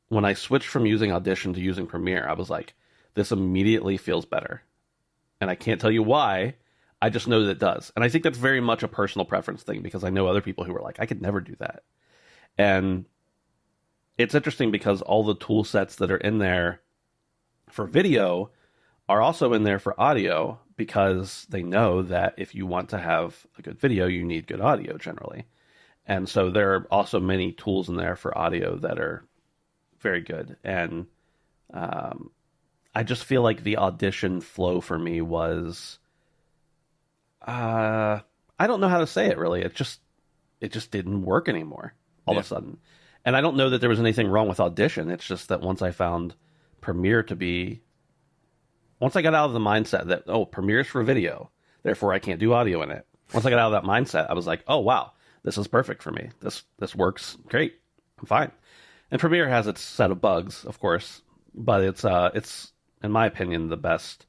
when I switched from using Audition to using Premiere, I was like, this immediately feels better. And I can't tell you why, I just know that it does. And I think that's very much a personal preference thing, because I know other people who are like, I could never do that. And it's interesting because all the tool sets that are in there for video are also in there for audio, because they know that if you want to have a good video, you need good audio generally. And so there are also many tools in there for audio that are very good. And I just feel like the Audition flow for me was, I don't know how to say it really. It just didn't work anymore all of a sudden. And I don't know that there was anything wrong with Audition. It's just that once I found Premiere to be, once I got out of the mindset that, oh, Premiere's for video, therefore I can't do audio in it. Once I got out of that mindset, I was like, oh, wow, this is perfect for me. This works great. I'm fine. And Premiere has its set of bugs, of course, but it's in my opinion the best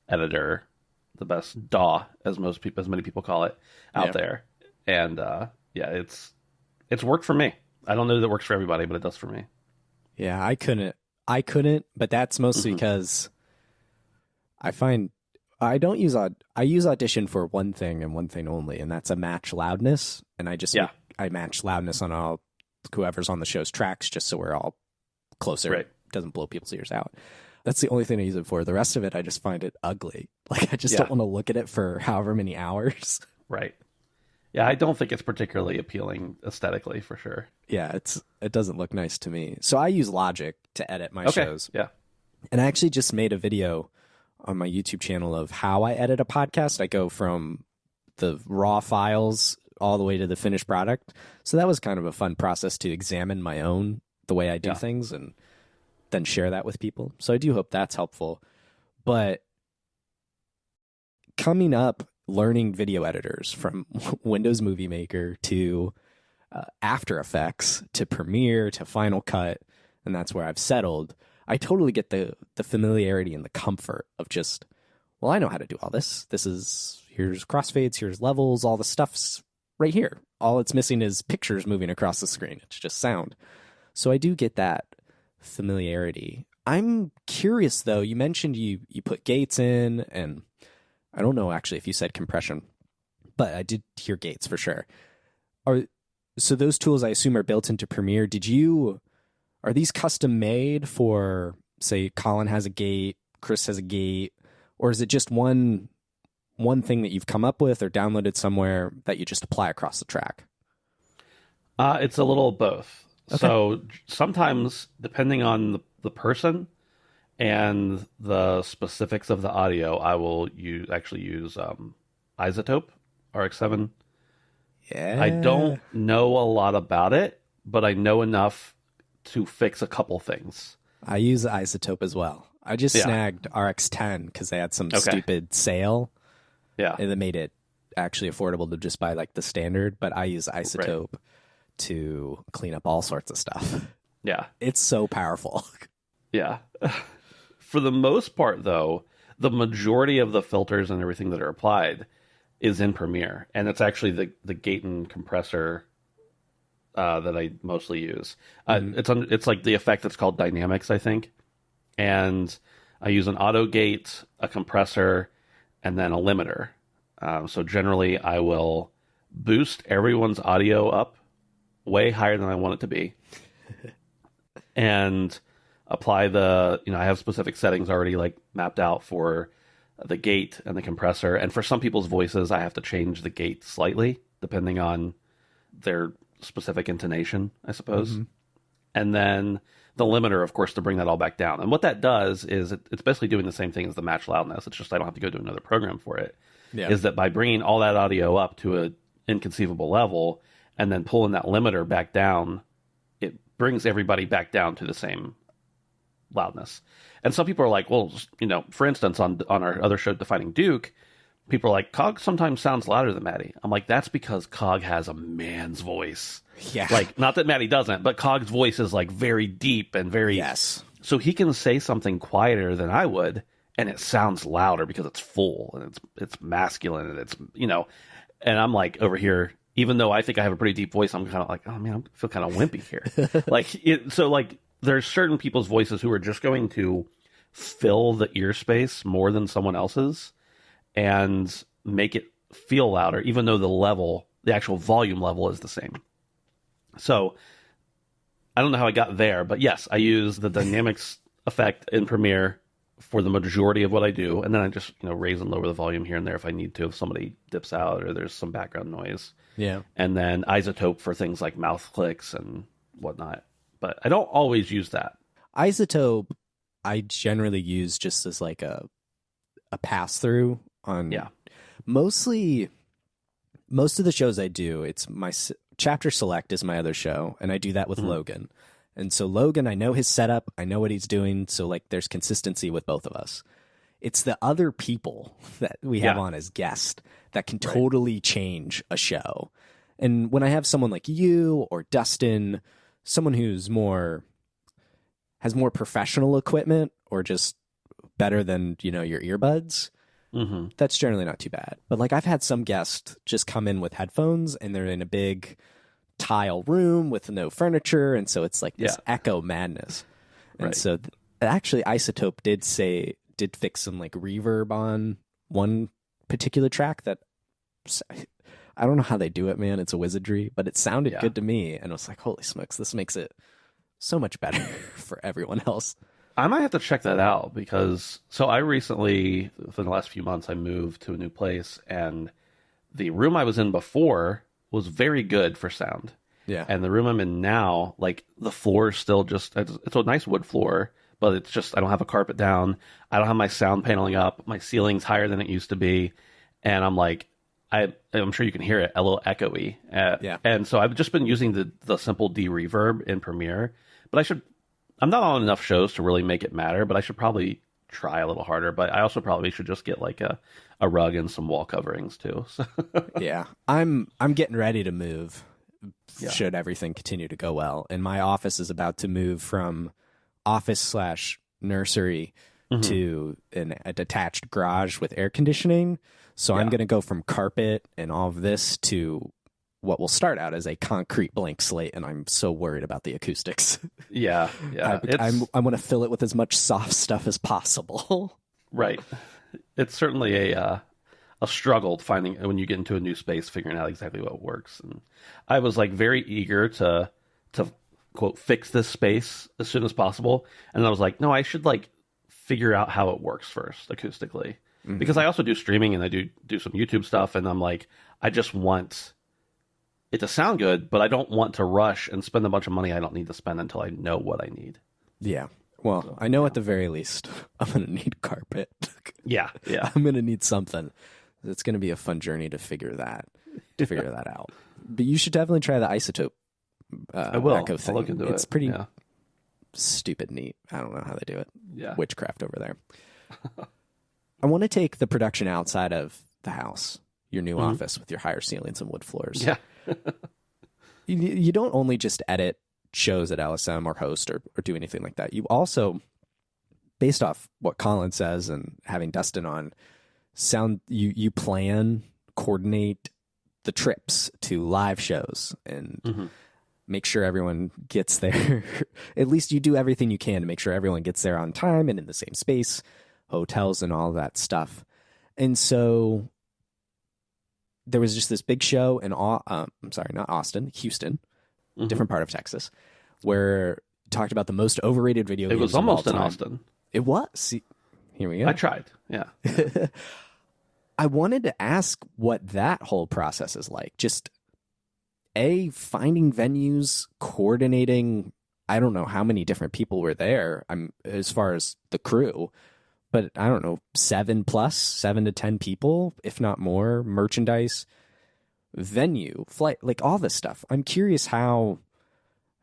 editor, the best DAW, as many people call it, out there. And it's worked for me. I don't know that it works for everybody, but it does for me. Yeah, I couldn't, but that's mostly because I find I use Audition for one thing and one thing only, and that's a match loudness. And I match loudness on all whoever's on the show's tracks, just so we're all closer. Right. Doesn't blow people's ears out. That's the only thing I use it for. The rest of it, I just find it ugly. Like, I just don't want to look at it for however many hours. Right. Yeah, I don't think it's particularly appealing aesthetically, for sure. Yeah, it doesn't look nice to me. So I use Logic to edit my shows. Yeah. And I actually just made a video on my YouTube channel of how I edit a podcast. I go from the raw files all the way to the finished product. So that was kind of a fun process to examine the way I do things, and then share that with people. So I do hope that's helpful. But coming up, learning video editors from Windows Movie Maker to After Effects to Premiere to Final Cut, and that's where I've settled. I totally get the familiarity and the comfort of just, well, I know how to do all this. Here's crossfades, here's levels, all the stuff's right here. All it's missing is pictures moving across the screen. It's just sound. So I do get that familiarity. I'm curious though, you mentioned you put gates in, and I don't know actually if you said compression, but I did hear gates for sure. So those tools I assume are built into Premiere. Are these custom made for, say, Colin has a gate, Chris has a gate, or is it just one thing that you've come up with or downloaded somewhere that you just apply across the track? It's a little of both. Okay. So sometimes, depending on the person and the specifics of the audio, I will use Isotope RX7. Yeah. I don't know a lot about it, but I know enough to fix a couple things. I use Isotope as well. I just snagged RX10 because they had some stupid sale. Yeah. And it made it actually affordable to just buy like the standard, but I use Isotope to clean up all sorts of stuff. Yeah. It's so powerful. Yeah. For the most part, though, the majority of the filters and everything that are applied is in Premiere. And it's actually the gate and compressor that I mostly use. It's like the effect that's called dynamics, I think. And I use an auto gate, a compressor, and then a limiter. So generally, I will boost everyone's audio up way higher than I want it to be, and apply I have specific settings already like mapped out for the gate and the compressor. And for some people's voices, I have to change the gate slightly depending on their specific intonation, I suppose. Mm-hmm. And then the limiter, of course, to bring that all back down. And what that does is it's basically doing the same thing as the match loudness. It's just I don't have to go to another program for it. Yeah. Is that by bringing all that audio up to an inconceivable level and then pulling that limiter back down, it brings everybody back down to the same loudness. And some people are like, well, for instance, on our other show, Defining Duke, people are like, Cog sometimes sounds louder than Maddie. I'm like, that's because Cog has a man's voice. Yeah. Like, not that Maddie doesn't, but Cog's voice is like very deep and very... Yes. So he can say something quieter than I would, and it sounds louder because it's full, and it's masculine, and it's, and I'm like over here, even though I think I have a pretty deep voice, I'm kind of like, oh man, I feel kind of wimpy here. So there's certain people's voices who are just going to fill the ear space more than someone else's. And make it feel louder, even though the actual volume level is the same. So I don't know how I got there, but yes, I use the dynamics effect in Premiere for the majority of what I do, and then I just raise and lower the volume here and there if I need to, if somebody dips out or there's some background noise. Yeah. And then isotope for things like mouth clicks and whatnot. But I don't always use that. Isotope I generally use just as like a pass through on mostly most of the shows I do. It's my Chapter Select is my other show, and I do that with Logan. And so Logan, I know his setup, I know what he's doing, so like there's consistency with both of us. It's the other people that we have on as guests that can totally change a show. And when I have someone like you or Dustin, someone who's has more professional equipment or just better than, your earbuds, that's generally not too bad. But like I've had some guests just come in with headphones and they're in a big tile room with no furniture, and so it's like this echo madness. And so actually Isotope did fix some like reverb on one particular track that I don't know how they do it, man. It's a wizardry, but it sounded good to me, and I was like, holy smokes, this makes it so much better for everyone else. I might have to check that out because I recently, within the last few months, I moved to a new place, and the room I was in before was very good for sound. Yeah. And the room I'm in now, like the floor is still it's a nice wood floor, but it's just, I don't have a carpet down. I don't have my sound paneling up. My ceiling's higher than it used to be. And I'm like, I'm sure you can hear it a little echoey. And so I've just been using the simple de-reverb in Premiere, but I'm not on enough shows to really make it matter, but I should probably try a little harder. But I also probably should just get like a rug and some wall coverings too. So. Yeah, I'm getting ready to move. Should everything continue to go well, and my office is about to move from office/nursery to a detached garage with air conditioning. So I'm going to go from carpet and all of this to what will start out as a concrete blank slate, and I'm so worried about the acoustics. Yeah. I want to fill it with as much soft stuff as possible. Right. It's certainly a struggle finding, when you get into a new space, figuring out exactly what works. And I was like very eager to quote fix this space as soon as possible, and I was like, no, I should like figure out how it works first acoustically, because I also do streaming and I do some YouTube stuff, and I'm like, I just want it to sound good, but I don't want to rush and spend a bunch of money I don't need to spend until I know what I need. Yeah. Well, so, I know at the very least I'm going to need carpet. Yeah. I'm going to need something. It's going to be a fun journey to figure that out. But you should definitely try the Isotope I will. echo thing. I'll look into it's it. pretty stupid neat. I don't know how they do it. Yeah. Witchcraft over there. I want to take the production outside of the house, your new office with your higher ceilings and wood floors. Yeah. You don't only just edit shows at LSM or host or do anything like that. You also, based off what Colin says and having Dustin on, you plan, coordinate the trips to live shows and make sure everyone gets there. At least you do everything you can to make sure everyone gets there on time and in the same space, hotels and all that stuff. And so there was just this big show in Houston, different part of Texas, where it talked about the most overrated video games. It was almost in Austin. It was. See, here we go. I tried. Yeah. I wanted to ask what that whole process is like. Just finding venues, coordinating. I don't know how many different people were there. As far as the crew, but I don't know, 7 to 10 people, if not more. Merchandise, venue, flight, like all this stuff. I'm curious how,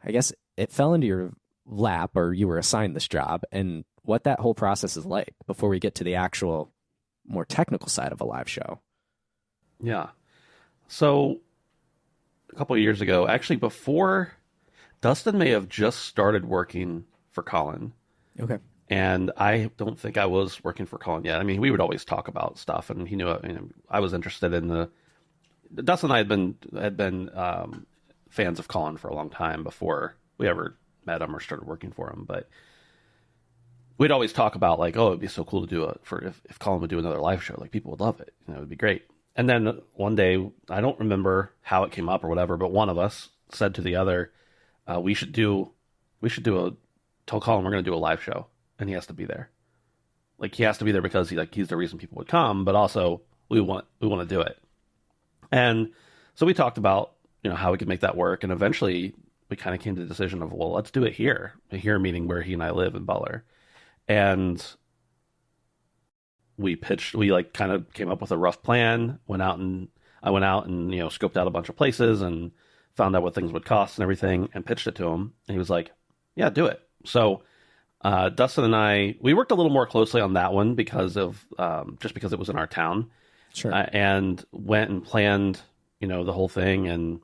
I guess it fell into your lap or you were assigned this job, and what that whole process is like before we get to the actual more technical side of a live show. Yeah. So a couple of years ago, actually before Dustin may have just started working for Colin. Okay. And I don't think I was working for Colin yet. I mean, we would always talk about stuff, and he knew I was interested in Dustin and I had been fans of Colin for a long time before we ever met him or started working for him. But we'd always talk about like, oh, it'd be so cool to do if Colin would do another live show, like people would love it. You know, it'd be great. And then one day, I don't remember how it came up or whatever, but one of us said to the other, we should tell Colin we're going to do a live show, and he has to be there. Like he has to be there because he's the reason people would come, but also we want to do it. And so we talked about, you know, how we could make that work, and eventually we kind of came to the decision of, well, let's do it here. Here meaning where he and I live in Butler. And we like kind of came up with a rough plan, I went out and, you know, scoped out a bunch of places and found out what things would cost and everything and pitched it to him. And he was like, yeah, do it. So Dustin and I, we worked a little more closely on that one because of, just because it was in our town. Sure. And went and planned, you know, the whole thing and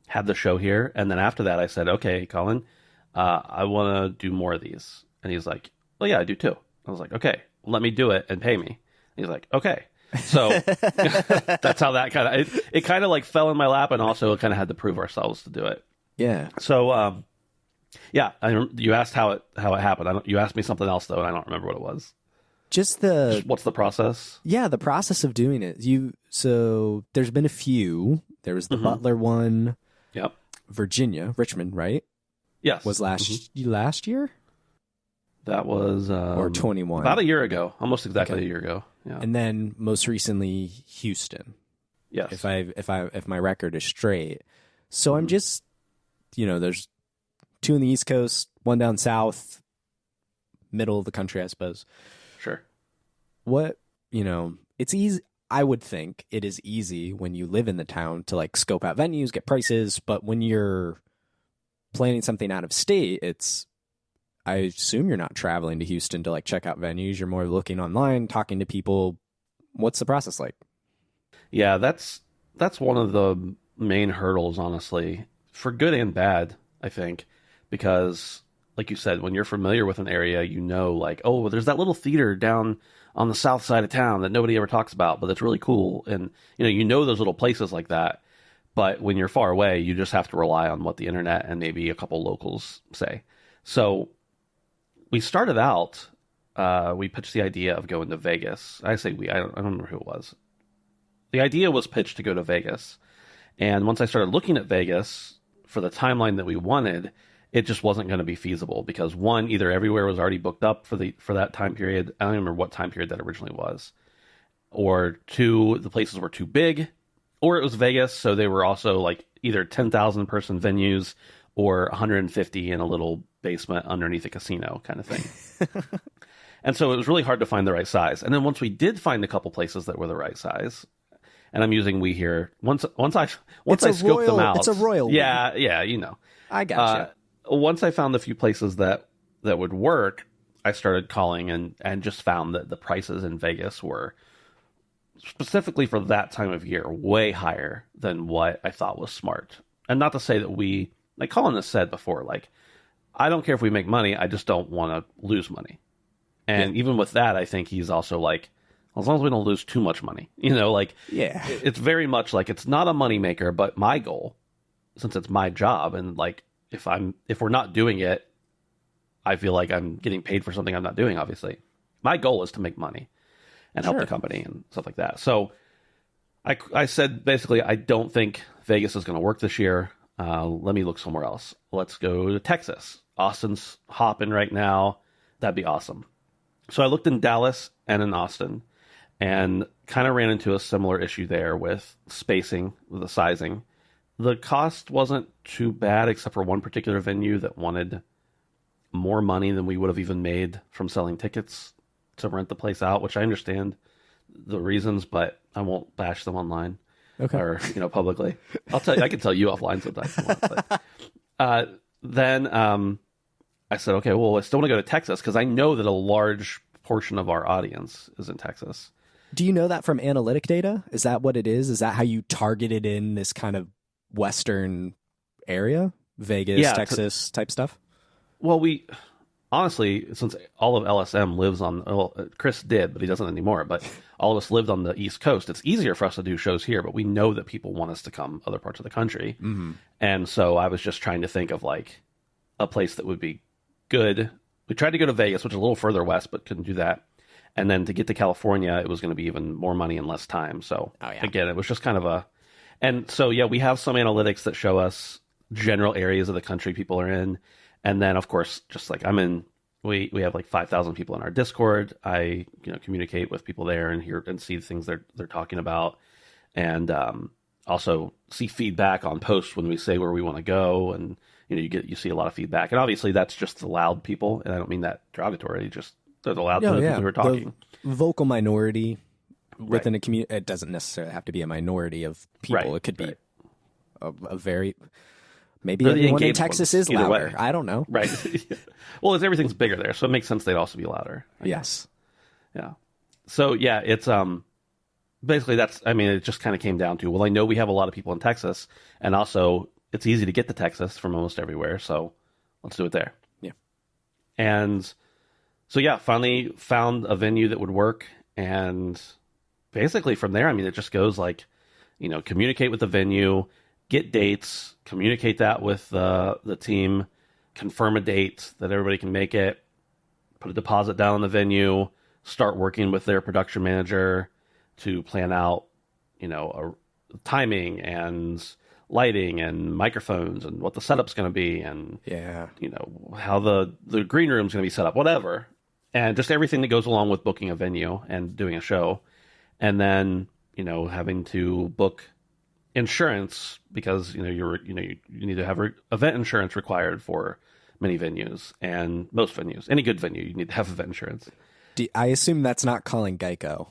had the show here. And then after that, I said, okay, Colin, I want to do more of these. And he's like, well, yeah, I do too. I was like, okay, let me do it and pay me. He's like, okay. So that's how that kind of, it kind of like fell in my lap, and also kind of had to prove ourselves to do it. Yeah. So, yeah, you asked how it happened. You asked me something else though, and I don't remember what it was. Just what's the process? Yeah, the process of doing it. So there's been a few. There was the Butler one. Yep. Virginia, Richmond, right? Yes. Was last year? That was or 21. About a year ago, almost exactly a year ago. Yeah. And then most recently Houston. Yes. If my record is straight. So I'm just, you know, there's 2 on the East Coast, 1 down south, middle of the country, I suppose. Sure. What, you know, it's easy. I would think it is easy when you live in the town to like scope out venues, get prices, but when you're planning something out of state, I assume you're not traveling to Houston to like check out venues. You're more looking online, talking to people. What's the process like? Yeah, that's one of the main hurdles, honestly, for good and bad, I think, because like you said, when you're familiar with an area, you know, like, oh, well, there's that little theater down on the south side of town that nobody ever talks about, but it's really cool. And, you know those little places like that. But when you're far away, you just have to rely on what the internet and maybe a couple locals say. So we started out, we pitched the idea of going to Vegas. I say I don't remember who it was. The idea was pitched to go to Vegas. And once I started looking at Vegas for the timeline that we wanted, it just wasn't going to be feasible because one, either everywhere was already booked up for that time period. I don't even remember what time period that originally was. Or two, the places were too big, or it was Vegas. So they were also like either 10,000 person venues or 150 in a little basement underneath a casino kind of thing. And so it was really hard to find the right size. And then once we did find a couple places that were the right size, and I'm using we here, once I scoped them out. It's a royal. Yeah, yeah, you know. I gotcha. Once I found a few places that would work, I started calling and just found that the prices in Vegas were, specifically for that time of year, way higher than what I thought was smart. And not to say that like Colin has said before, like, I don't care if we make money, I just don't want to lose money. And even with that, I think he's also like, as long as we don't lose too much money, you know, like, yeah, it's very much like, it's not a moneymaker, but my goal, since it's my job, and like, if we're not doing it, I feel like I'm getting paid for something I'm not doing, obviously. My goal is to make money and help the company and stuff like that. So I said, basically, I don't think Vegas is going to work this year. Let me look somewhere else. Let's go to Texas. Austin's hopping right now. That'd be awesome. So I looked in Dallas and in Austin and kind of ran into a similar issue there with spacing, with the sizing. The cost wasn't too bad, except for one particular venue that wanted more money than we would have even made from selling tickets to rent the place out, which I understand the reasons, but I won't bash them online or, publicly. I can tell you offline sometimes if you want. But, then I said, okay, well, I still want to go to Texas because I know that a large portion of our audience is in Texas. Do you know that from analytic data? Is that what it is? Is that how you targeted in this kind of Western area? Vegas, Texas type stuff? Well, we honestly, since all of LSM lives on, Chris did, but he doesn't anymore, but all of us lived on the East Coast. It's easier for us to do shows here, but we know that people want us to come other parts of the country. Mm-hmm. And so I was just trying to think of like a place that would be good we tried to go to Vegas, which is a little further west, but couldn't do that. And then to get to California, it was going to be even more money and less time. So again, it was just kind of a, and so yeah, we have some analytics that show us general areas of the country people are in. And then of course, just like I'm in, we have like 5,000 people in our Discord. I, communicate with people there and hear and see the things they're talking about. And, also see feedback on posts when we say where we want to go. And, you see a lot of feedback, and obviously that's just the loud people. And I don't mean that derogatory, just they're the loud people who are talking. The vocal minority within a community. It doesn't necessarily have to be a minority of people. It could be a very, maybe everyone in Texas is louder. I don't know. Right. Well, everything's bigger there, so it makes sense they'd also be louder. Yes. Yeah. So yeah, it's basically it just kind of came down to, well, I know we have a lot of people in Texas, and also it's easy to get to Texas from almost everywhere, so let's do it there. Yeah. And so yeah, finally found a venue that would work, and basically from there, it just goes like, communicate with the venue, get dates, communicate that with the team, confirm a date that everybody can make it, put a deposit down on the venue, start working with their production manager to plan out, timing and lighting and microphones and what the setup's going to be, and how the green room's going to be set up, whatever, and just everything that goes along with booking a venue and doing a show. And then having to book insurance, because you need to have event insurance required for many venues, and most venues, any good venue, you need to have event insurance. I assume that's not calling Geico.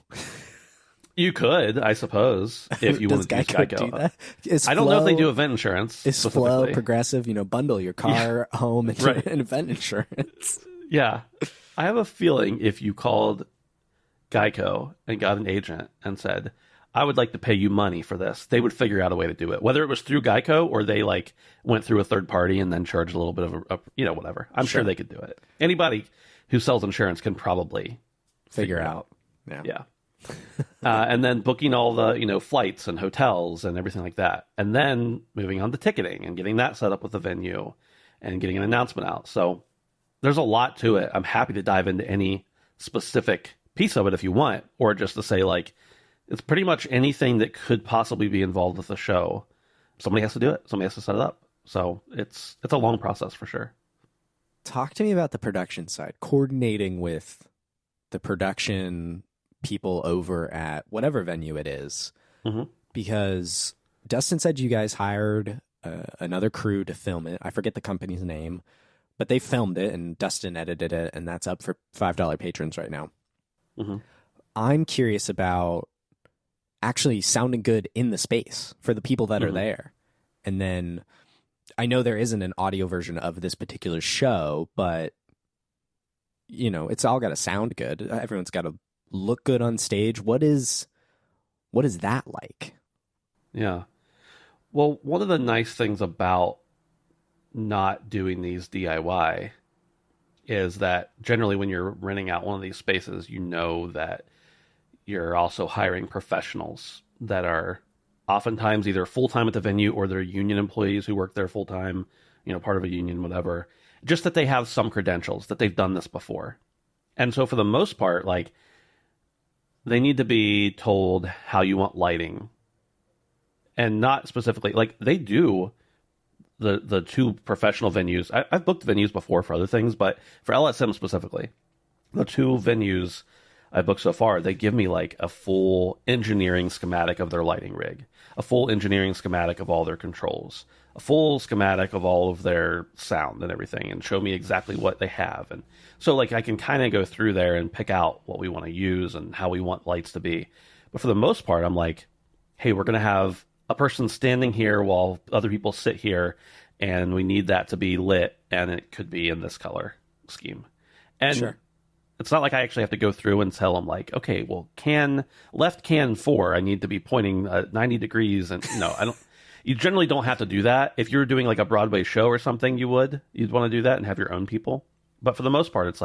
You could, I suppose, if you wanted to use Geico. Do that? I don't know if they do event insurance. Is Flow Progressive, bundle your car, home, and event insurance? Yeah. I have a feeling if you called Geico and got an agent and said, I would like to pay you money for this, they would figure out a way to do it. Whether it was through Geico or they went through a third party and then charged a little bit of whatever. I'm sure they could do it. Anybody who sells insurance can probably figure out. Yeah. And then booking all the, flights and hotels and everything like that. And then moving on to ticketing and getting that set up with the venue and getting an announcement out. So there's a lot to it. I'm happy to dive into any specific piece of it if you want, or just to say it's pretty much anything that could possibly be involved with the show. Somebody has to do it. Somebody has to set it up. So it's a long process for sure. Talk to me about the production side, coordinating with the production people over at whatever venue it is. Mm-hmm. Because Dustin said you guys hired another crew to film it. I forget the company's name, but they filmed it and Dustin edited it, and that's up for $5 patrons right now. Mm-hmm. I'm curious about actually sounding good in the space for the people that are there. And then I know there isn't an audio version of this particular show, but it's all got to sound good. Everyone's got to look good on stage. What is that like? Yeah. Well, one of the nice things about not doing these DIY is that generally when you're renting out one of these spaces, that you're also hiring professionals that are oftentimes either full-time at the venue or they're union employees who work there full-time, part of a union, whatever, just that they have some credentials, that they've done this before. And so for the most part, they need to be told how you want lighting, and not specifically, they do the two professional venues. I've booked venues before for other things, but for LSM specifically, the two venues I booked so far, they give me a full engineering schematic of their lighting rig, a full engineering schematic of all their controls, a full schematic of all of their sound and everything, and show me exactly what they have. And so I can kind of go through there and pick out what we want to use and how we want lights to be. But for the most part, I'm hey, we're going to have a person standing here while other people sit here, and we need that to be lit, and it could be in this color scheme. And sure. It's not like I actually have to go through and tell them okay, well, left can 4, I need to be pointing 90 degrees. And no, I don't. You generally don't have to do that. If you're doing a Broadway show or something, you'd want to do that and have your own people. But for the most part, it's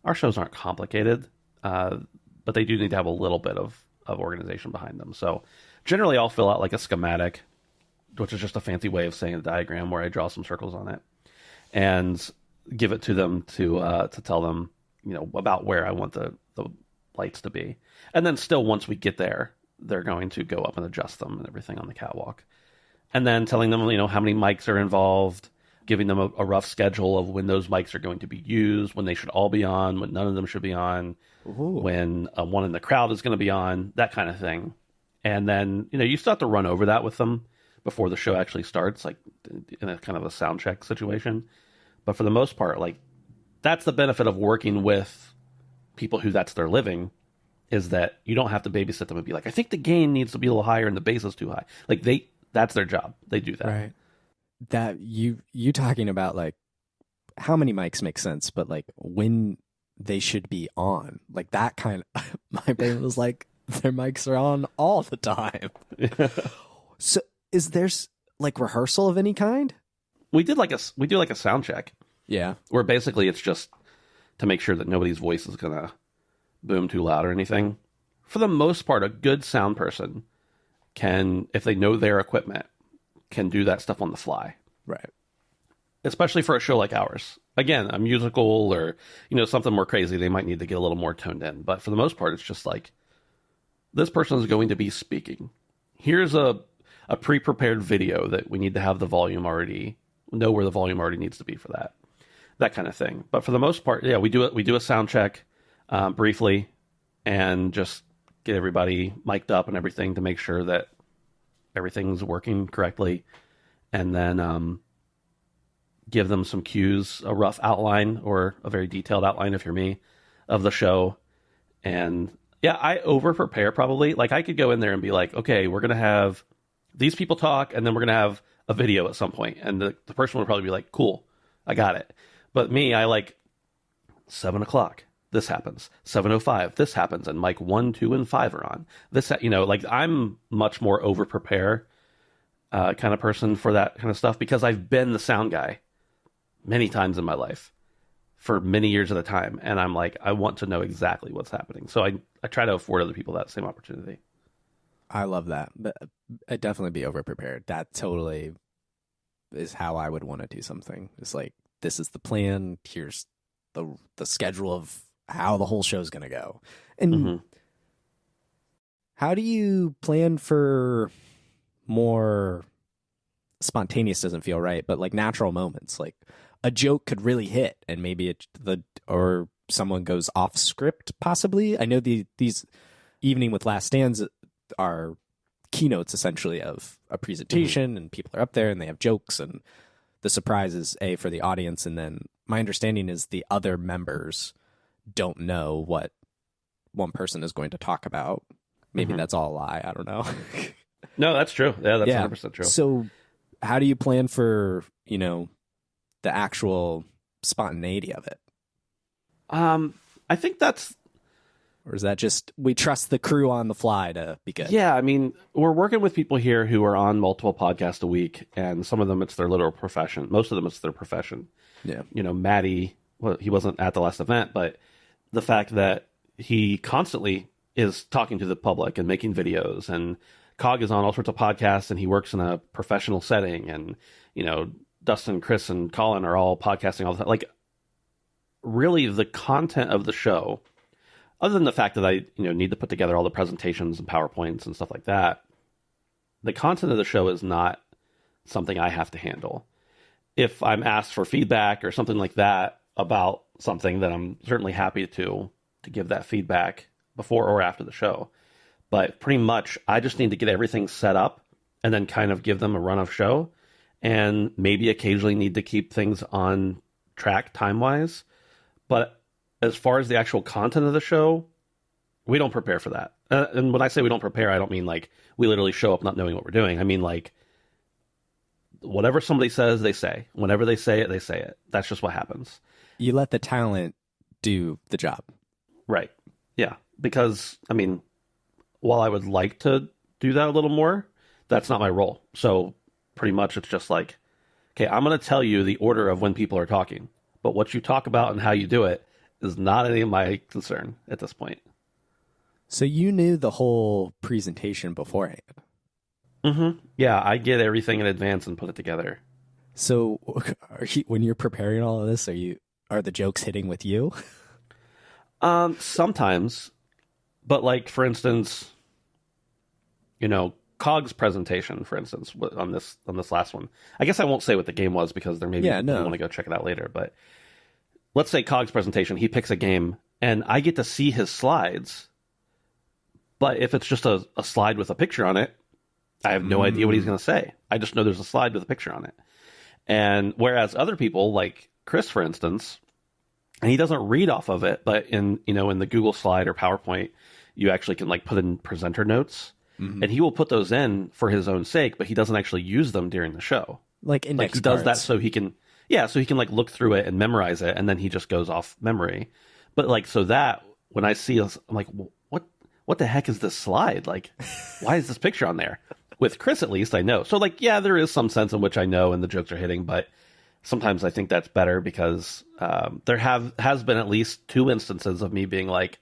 our shows aren't complicated, but they do need to have a little bit of organization behind them. So generally I'll fill out a schematic, which is just a fancy way of saying a diagram where I draw some circles on it. And give it to them to tell them, about where I want the lights to be. And then still, once we get there, they're going to go up and adjust them and everything on the catwalk. And then telling them, how many mics are involved, giving them a rough schedule of when those mics are going to be used, when they should all be on, when none of them should be on, when one in the crowd is going to be on, that kind of thing. And then, you still have to run over that with them before the show actually starts, like in a kind of a sound check situation. But for the most part, like, that's the benefit of working with people who that's their living, is that you don't have to babysit them and be like, I think the gain needs to be a little higher and the bass is too high. Like, that's their job. They do that. Right. That you talking about, like, how many mics make sense, but like when they should be on, like that kind of, my brain was like, their mics are on all the time. So is there's like rehearsal of any kind? We do like a sound check. Yeah. Where basically it's just to make sure that nobody's voice is going to boom too loud or anything. For the most part, a good sound person can, if they know their equipment, can do that stuff on the fly. Right. Especially for a show like ours. Again, a musical or, something more crazy, they might need to get a little more toned in. But for the most part, it's just like, this person is going to be speaking. Here's a pre-prepared video that we need to have the volume already, know where the volume already needs to be for that kind of thing. But for the most part, yeah, we do a sound check briefly and just get everybody mic'd up and everything to make sure that everything's working correctly. And then give them some cues, a rough outline or a very detailed outline, if you're me, of the show. And yeah, I over-prepare probably. Like, I could go in there and be like, okay, we're going to have these people talk, and then we're going to have a video at some point. And the person would probably be like, cool, I got it. But me, I like 7 o'clock, this happens. 7:05, this happens. And mic 1, 2, and 5 are on. This, like, I'm much more over-prepare kind of person for that kind of stuff, because I've been the sound guy many times in my life for many years at a time. And I'm like, I want to know exactly what's happening. So I try to afford other people that same opportunity. I love that. But I'd definitely be over-prepared. That totally is how I would want to do something. It's like, this is the plan. Here's the schedule of how the whole show's going to go. And how do you plan for more spontaneous, doesn't feel right, but like natural moments? Like a joke could really hit and maybe or someone goes off script possibly. I know these Evening with Last Stands are keynotes essentially of a presentation, and people are up there and they have jokes, and the surprise is for the audience, and then my understanding is the other members don't know what one person is going to talk about. Maybe that's all a lie. I don't know. No, that's true. Yeah, that's 100% true. So how do you plan for, the actual spontaneity of it? I think that's... Or is that just, we trust the crew on the fly to be good? Yeah, I mean, we're working with people here who are on multiple podcasts a week, and some of them it's their literal profession. Most of them it's their profession. Yeah. Maddie, well, he wasn't at the last event, but the fact that he constantly is talking to the public and making videos, and Cog is on all sorts of podcasts, and he works in a professional setting, and, Dustin, Chris, and Colin are all podcasting all the time. Like, really, the content of the show, other than the fact that I need to put together all the presentations and PowerPoints and stuff like that, the content of the show is not something I have to handle. If I'm asked for feedback or something like that about something, then I'm certainly happy to give that feedback before or after the show. But pretty much, I just need to get everything set up and then kind of give them a run of show, and maybe occasionally need to keep things on track time-wise. But as far as the actual content of the show, we don't prepare for that. And when I say we don't prepare, I don't mean like we literally show up not knowing what we're doing. I mean like whatever somebody says, they say. Whenever they say it, they say it. That's just what happens. You let the talent do the job. Right. Yeah. Because, I mean, while I would like to do that a little more, that's not my role. So pretty much it's just like, okay, I'm going to tell you the order of when people are talking. But what you talk about and how you do it is not any of my concern at this point. So you knew the whole presentation beforehand? Yeah, I get everything in advance and put it together. So, when you're preparing all of this, are the jokes hitting with you? Sometimes, but like for instance, Cog's presentation, for instance, on this last one. I guess I won't say what the game was because there maybe you want to go check it out later. But let's say Cog's presentation, he picks a game, and I get to see his slides. But if it's just a slide with a picture on it, I have no idea what he's going to say. I just know there's a slide with a picture on it. And whereas other people, like Chris, for instance, and he doesn't read off of it, but in the Google slide or PowerPoint, you actually can like put in presenter notes, and he will put those in for his own sake, but he doesn't actually use them during the show. Like index he does that so he can, like look through it and memorize it, and then he just goes off memory. But like so that when I see us, I'm like, what the heck is this slide? Like, why is this picture on there? With Chris, at least, I know. So, like, yeah, there is some sense in which I know and the jokes are hitting, but sometimes I think that's better because there has been at least 2 instances of me being like,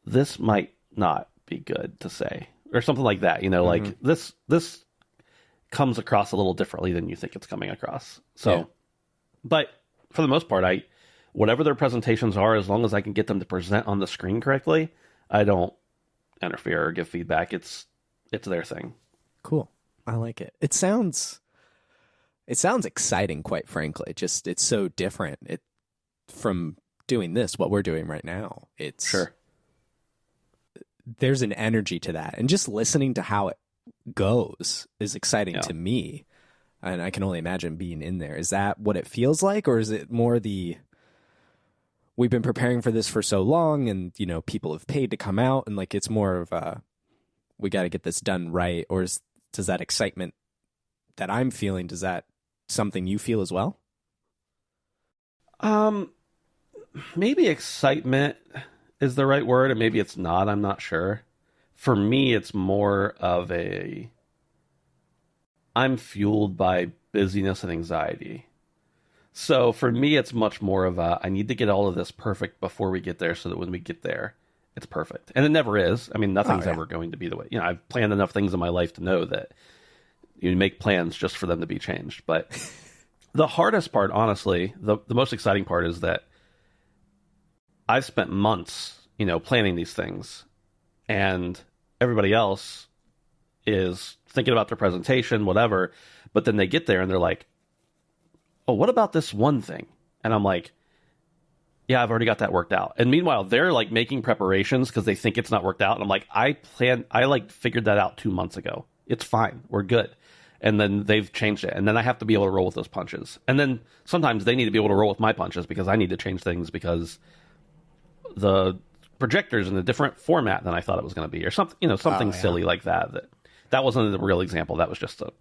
this might not be good to say, or something like that. Like this comes across a little differently than you think it's coming across. So, but for the most part, whatever their presentations are, as long as I can get them to present on the screen correctly, I don't interfere or give feedback. It's their thing. Cool. I like it. It sounds exciting, quite frankly. Just it's so different from doing what we're doing right now. It's sure. There's an energy to that, and just listening to how it goes is exciting to me. And I can only imagine being in there. Is that what it feels like, or is it more we've been preparing for this for so long, and people have paid to come out, and like it's more of we got to get this done right, or does that excitement that I'm feeling, does that something you feel as well? Maybe excitement is the right word, and maybe it's not. I'm not sure. For me, it's more of I'm fueled by busyness and anxiety. So for me, it's much more of I need to get all of this perfect before we get there so that when we get there, it's perfect. And it never is. I mean, nothing's ever going to be the way. I've planned enough things in my life to know that you make plans just for them to be changed. But the hardest part, honestly, the most exciting part is that I've spent months, planning these things, and everybody else is thinking about their presentation, whatever, but then they get there and they're like, oh, what about this one thing? And I'm like, yeah, I've already got that worked out. And meanwhile, they're like making preparations because they think it's not worked out. And I'm like, I figured that out 2 months ago. It's fine. We're good. And then they've changed it. And then I have to be able to roll with those punches. And then sometimes they need to be able to roll with my punches because I need to change things because the projector's in a different format than I thought it was going to be, or something, something silly like that. That wasn't a real example. That was just a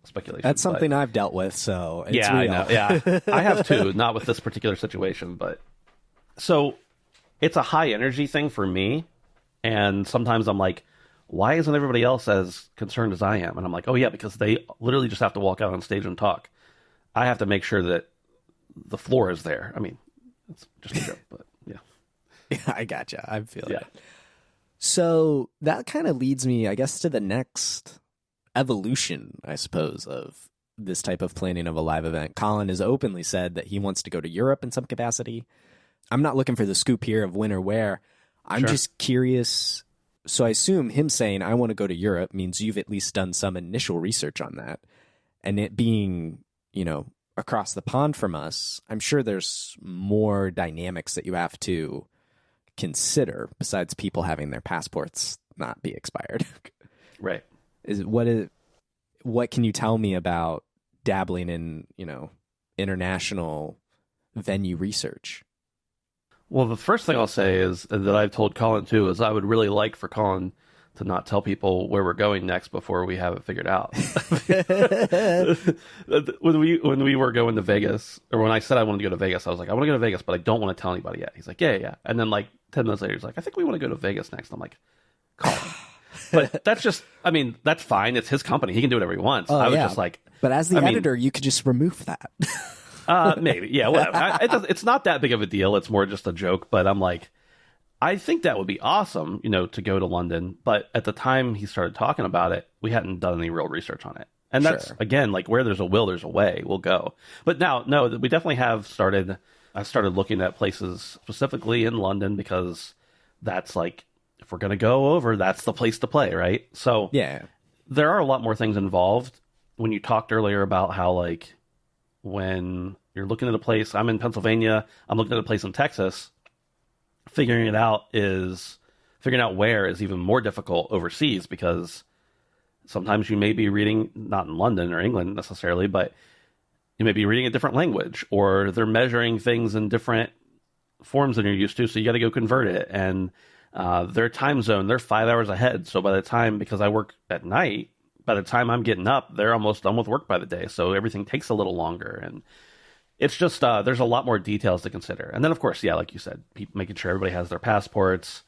speculation. That's something I've dealt with, so it's yeah, real. I know. Yeah, I have too. Not with this particular situation, but so it's a high energy thing for me. And sometimes I'm like, why isn't everybody else as concerned as I am? And I'm like, oh yeah, because they literally just have to walk out on stage and talk. I have to make sure that the floor is there. I mean, it's just a joke, but yeah. Yeah, I gotcha. I feel it. So that kind of leads me, I guess, to the next evolution, I suppose, of this type of planning of a live event. Colin has openly said that he wants to go to Europe in some capacity. I'm not looking for the scoop here of when or where. I'm just curious. So I assume him saying, I want to go to Europe means you've at least done some initial research on that. And it being, across the pond from us, I'm sure there's more dynamics that you have to consider besides people having their passports not be expired. Right. What can you tell me about dabbling in, international venue research? Well, the first thing I'll say is that I've told Colin too is I would really like for Colin to not tell people where we're going next before we have it figured out. When we were going to Vegas, or when I said I wanted to go to Vegas, I was like, I want to go to Vegas, but I don't want to tell anybody yet. He's like, yeah. And then like 10 minutes later, he's like, I think we want to go to Vegas next. I'm like, Colin. But that's just, I mean, that's fine. It's his company. He can do whatever he wants. I was just like... But as the editor, you could just remove that. Maybe. Yeah, whatever. It's not that big of a deal. It's more just a joke. But I'm like, I think that would be awesome, to go to London. But at the time he started talking about it, we hadn't done any real research on it. And that's, Sure. again, like where there's a will, there's a way. We'll go. But now, no, we definitely have started. I started looking at places specifically in London because that's like, if we're going to go over, that's the place to play, right? So Yeah. there are a lot more things involved. When you talked earlier about how, like, when you're looking at a place, I'm in Pennsylvania, I'm looking at a place in Texas, figuring out where is even more difficult overseas because sometimes you may be reading, not in London or England necessarily, but you may be reading a different language, or they're measuring things in different forms than you're used to, so you got to go convert it. And their time zone, they're 5 hours ahead. So by the time, because I work at night, by the time I'm getting up, they're almost done with work by the day. So everything takes a little longer. And it's just, there's a lot more details to consider. And then, of course, yeah, like you said, making sure everybody has their passports.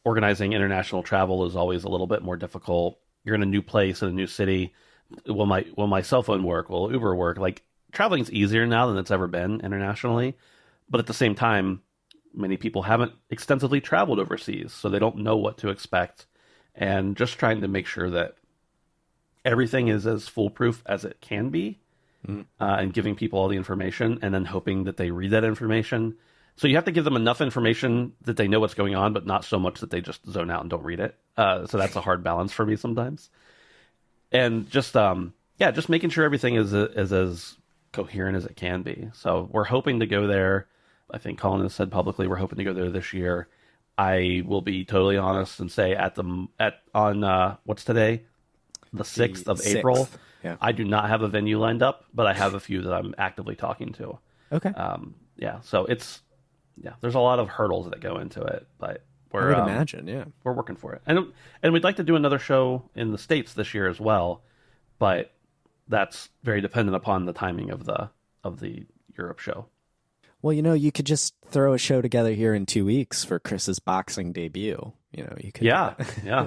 Organizing international travel is always a little bit more difficult. You're in a new place, in a new city. Will my cell phone work? Will Uber work? Like, traveling's easier now than it's ever been internationally. But at the same time, many people haven't extensively traveled overseas, so they don't know what to expect. And just trying to make sure that everything is as foolproof as it can be, and giving people all the information, and then hoping that they read that information. So you have to give them enough information that they know what's going on, but not so much that they just zone out and don't read it. So that's a hard balance for me sometimes. And just just making sure everything is as coherent as it can be. So we're hoping to go there. I think Colin has said publicly we're hoping to go there this year. I will be totally honest and say on what's today? The 6th of April. Yeah. I do not have a venue lined up, but I have a few that I'm actively talking to. Okay. So there's a lot of hurdles that go into it, but I would imagine, yeah. We're working for it. And we'd like to do another show in the States this year as well, but that's very dependent upon the timing of the Europe show. Well, you could just throw a show together here in 2 weeks for Chris's boxing debut. You could. Yeah.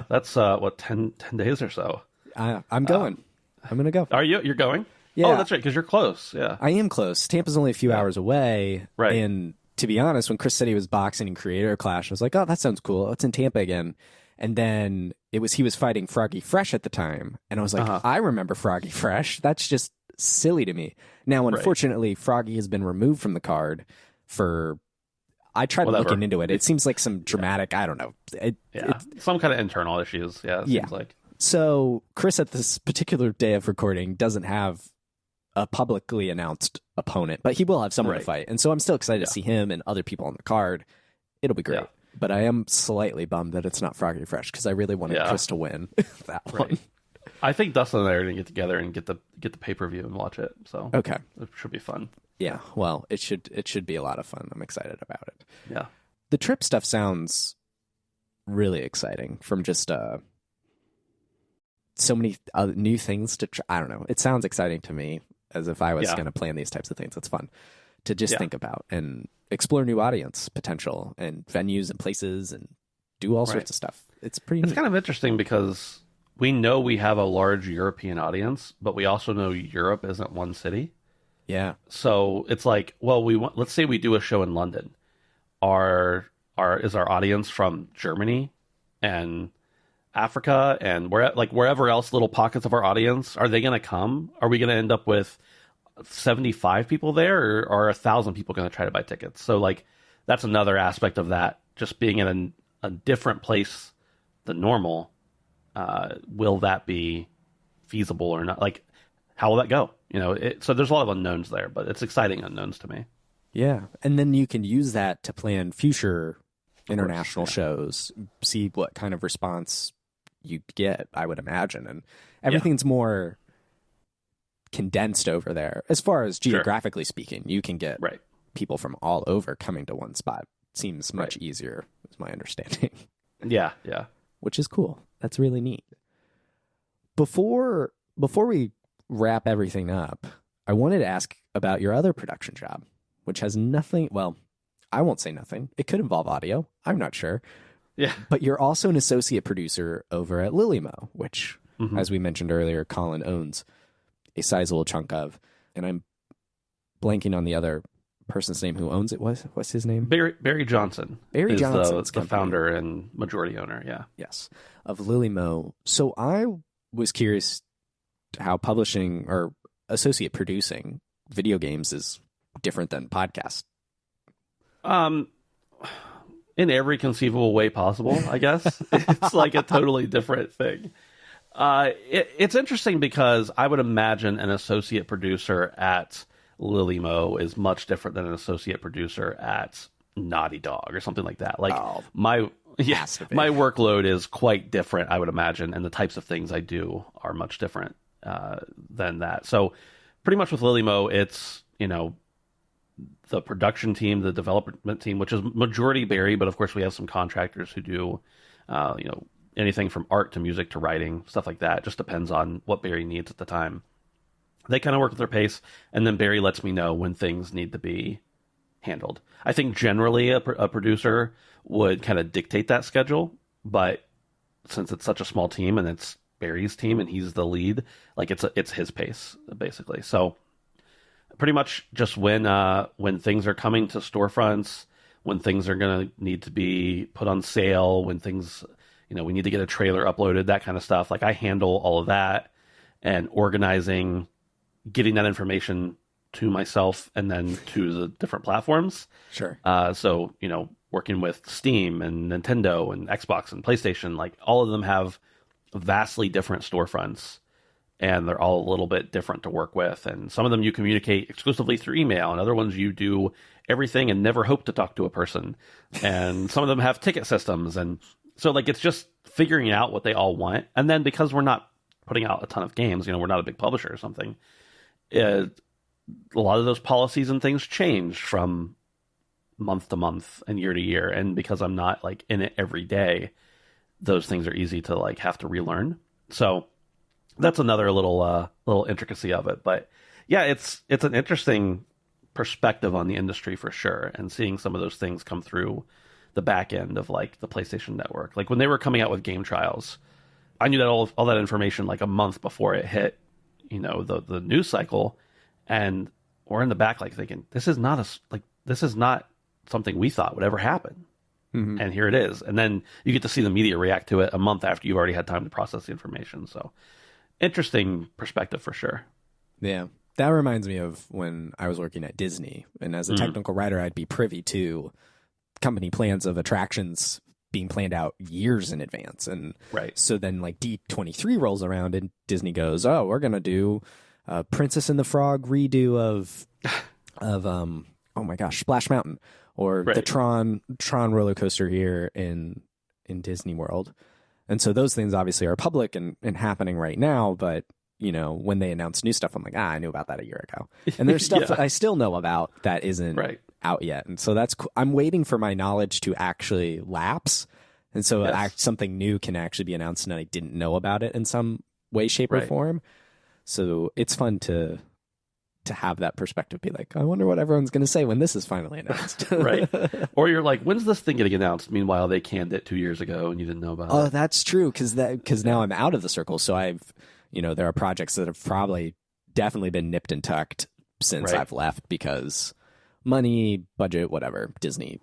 That's 10 days or so. I'm going. I'm going to go. Are you? You're going? Yeah. Oh, that's right, because you're close. Yeah. I am close. Tampa's only a few hours away. Right. And to be honest, when Chris said he was boxing in Creator Clash, I was like, oh, that sounds cool. It's in Tampa again. And then he was fighting Froggy Fresh at the time. And I was like, I remember Froggy Fresh. That's just silly to me. Now, unfortunately, Froggy has been removed from the card I tried looking into it. It seems like some dramatic, I don't know. Some kind of internal issues. Yeah. It seems like. So Chris at this particular day of recording doesn't have a publicly announced opponent, but he will have someone to fight. And so I'm still excited to see him and other people on the card. It'll be great. Yeah. But I am slightly bummed that it's not Froggy Fresh because I really wanted Chris to win that one. I think Dustin and I are going to get together and get the pay-per-view and watch it. So okay, it should be fun. Yeah, well, it should be a lot of fun. I'm excited about it. Yeah. The trip stuff sounds really exciting from just so many new things to try. I don't know. It sounds exciting to me as if I was going to plan these types of things. It's fun to just think about and explore new audience potential and venues and places and do all sorts of stuff. It's pretty neat. Kind of interesting because we know we have a large European audience, but we also know Europe isn't one city. Yeah. So it's like, well, let's say we do a show in London. Is our audience from Germany and Africa and wherever else little pockets of our audience, are they going to come? Are we going to end up with 75 people there, or are 1,000 people going to try to buy tickets? So that's another aspect of that, just being in a different place than normal. Will that be feasible or not? How will that go? So there's a lot of unknowns there, but it's exciting unknowns to me. Yeah. And then you can use that to plan future international shows, see what kind of response you get, I would imagine. And everything's more condensed over there. As far as geographically speaking, you can get people from all over coming to one spot. Seems much easier, is my understanding. Yeah. Which is cool. That's really neat. Before we wrap everything up, I wanted to ask about your other production job, which has nothing, well, I won't say nothing. It could involve audio. I'm not sure. Yeah. But you're also an associate producer over at Lilymo, which, as we mentioned earlier, Colin owns a sizable chunk of. And I'm blanking on the other person's name who owns it. What's his name? Barry Johnson. Barry Johnson, the founder and majority owner. Yeah. Yes. Of Lilymo. So I was curious how publishing or associate producing video games is different than podcast? In every conceivable way possible, I guess. It's like a totally different thing. It's interesting because I would imagine an associate producer at Lilymo is much different than an associate producer at Naughty Dog or something like that. Like my workload is quite different, I would imagine, and the types of things I do are much different than that. So pretty much with Lilymo, it's, the production team, the development team, which is majority Barry, but of course we have some contractors who do, anything from art to music to writing, stuff like that. It just depends on what Barry needs at the time. They kind of work at their pace, and then Barry lets me know when things need to be handled. I think generally a producer would kind of dictate that schedule, but since it's such a small team and it's Barry's team and he's the lead, like it's his pace basically. So pretty much just when things are coming to storefronts, when things are going to need to be put on sale, when things, we need to get a trailer uploaded, that kind of stuff. Like I handle all of that and organizing, getting that information to myself and then to the different platforms. Sure. So, working with Steam and Nintendo and Xbox and PlayStation, like all of them have vastly different storefronts and they're all a little bit different to work with. And some of them you communicate exclusively through email, and other ones you do everything and never hope to talk to a person. And some of them have ticket systems. And so like, it's just figuring out what they all want. And then because we're not putting out a ton of games, we're not a big publisher or something, a lot of those policies and things change from month to month and year to year. And because I'm not like in it every day, those things are easy to like have to relearn. So that's another little intricacy of it. But yeah, it's an interesting perspective on the industry for sure. And seeing some of those things come through the back end of like the PlayStation Network. Like when they were coming out with game trials, I knew that all that information like a month before it hit, the news cycle. And we're in the back like thinking, this is not something we thought would ever happen. Mm-hmm. And here it is. And then you get to see the media react to it a month after you've already had time to process the information. So interesting perspective for sure. Yeah. That reminds me of when I was working at Disney. And as a technical writer, I'd be privy to company plans of attractions being planned out years in advance. And so then like D23 rolls around and Disney goes, oh, we're going to do Princess and the Frog redo of oh my gosh, Splash Mountain, or the Tron roller coaster here in Disney World. And so those things obviously are public and happening right now, but when they announce new stuff, I'm like, I knew about that a year ago. And there's stuff that I still know about that isn't out yet. And so that's cool. I'm waiting for my knowledge to actually lapse. And so something new can actually be announced and I didn't know about it in some way, shape, or form. So it's fun to have that perspective, be like, I wonder what everyone's going to say when this is finally announced. Or you're like, when's this thing getting announced? Meanwhile, they canned it 2 years ago and you didn't know about it. Oh, that's true. Because now I'm out of the circle. So I've, there are projects that have probably definitely been nipped and tucked since I've left because money, budget, whatever. Disney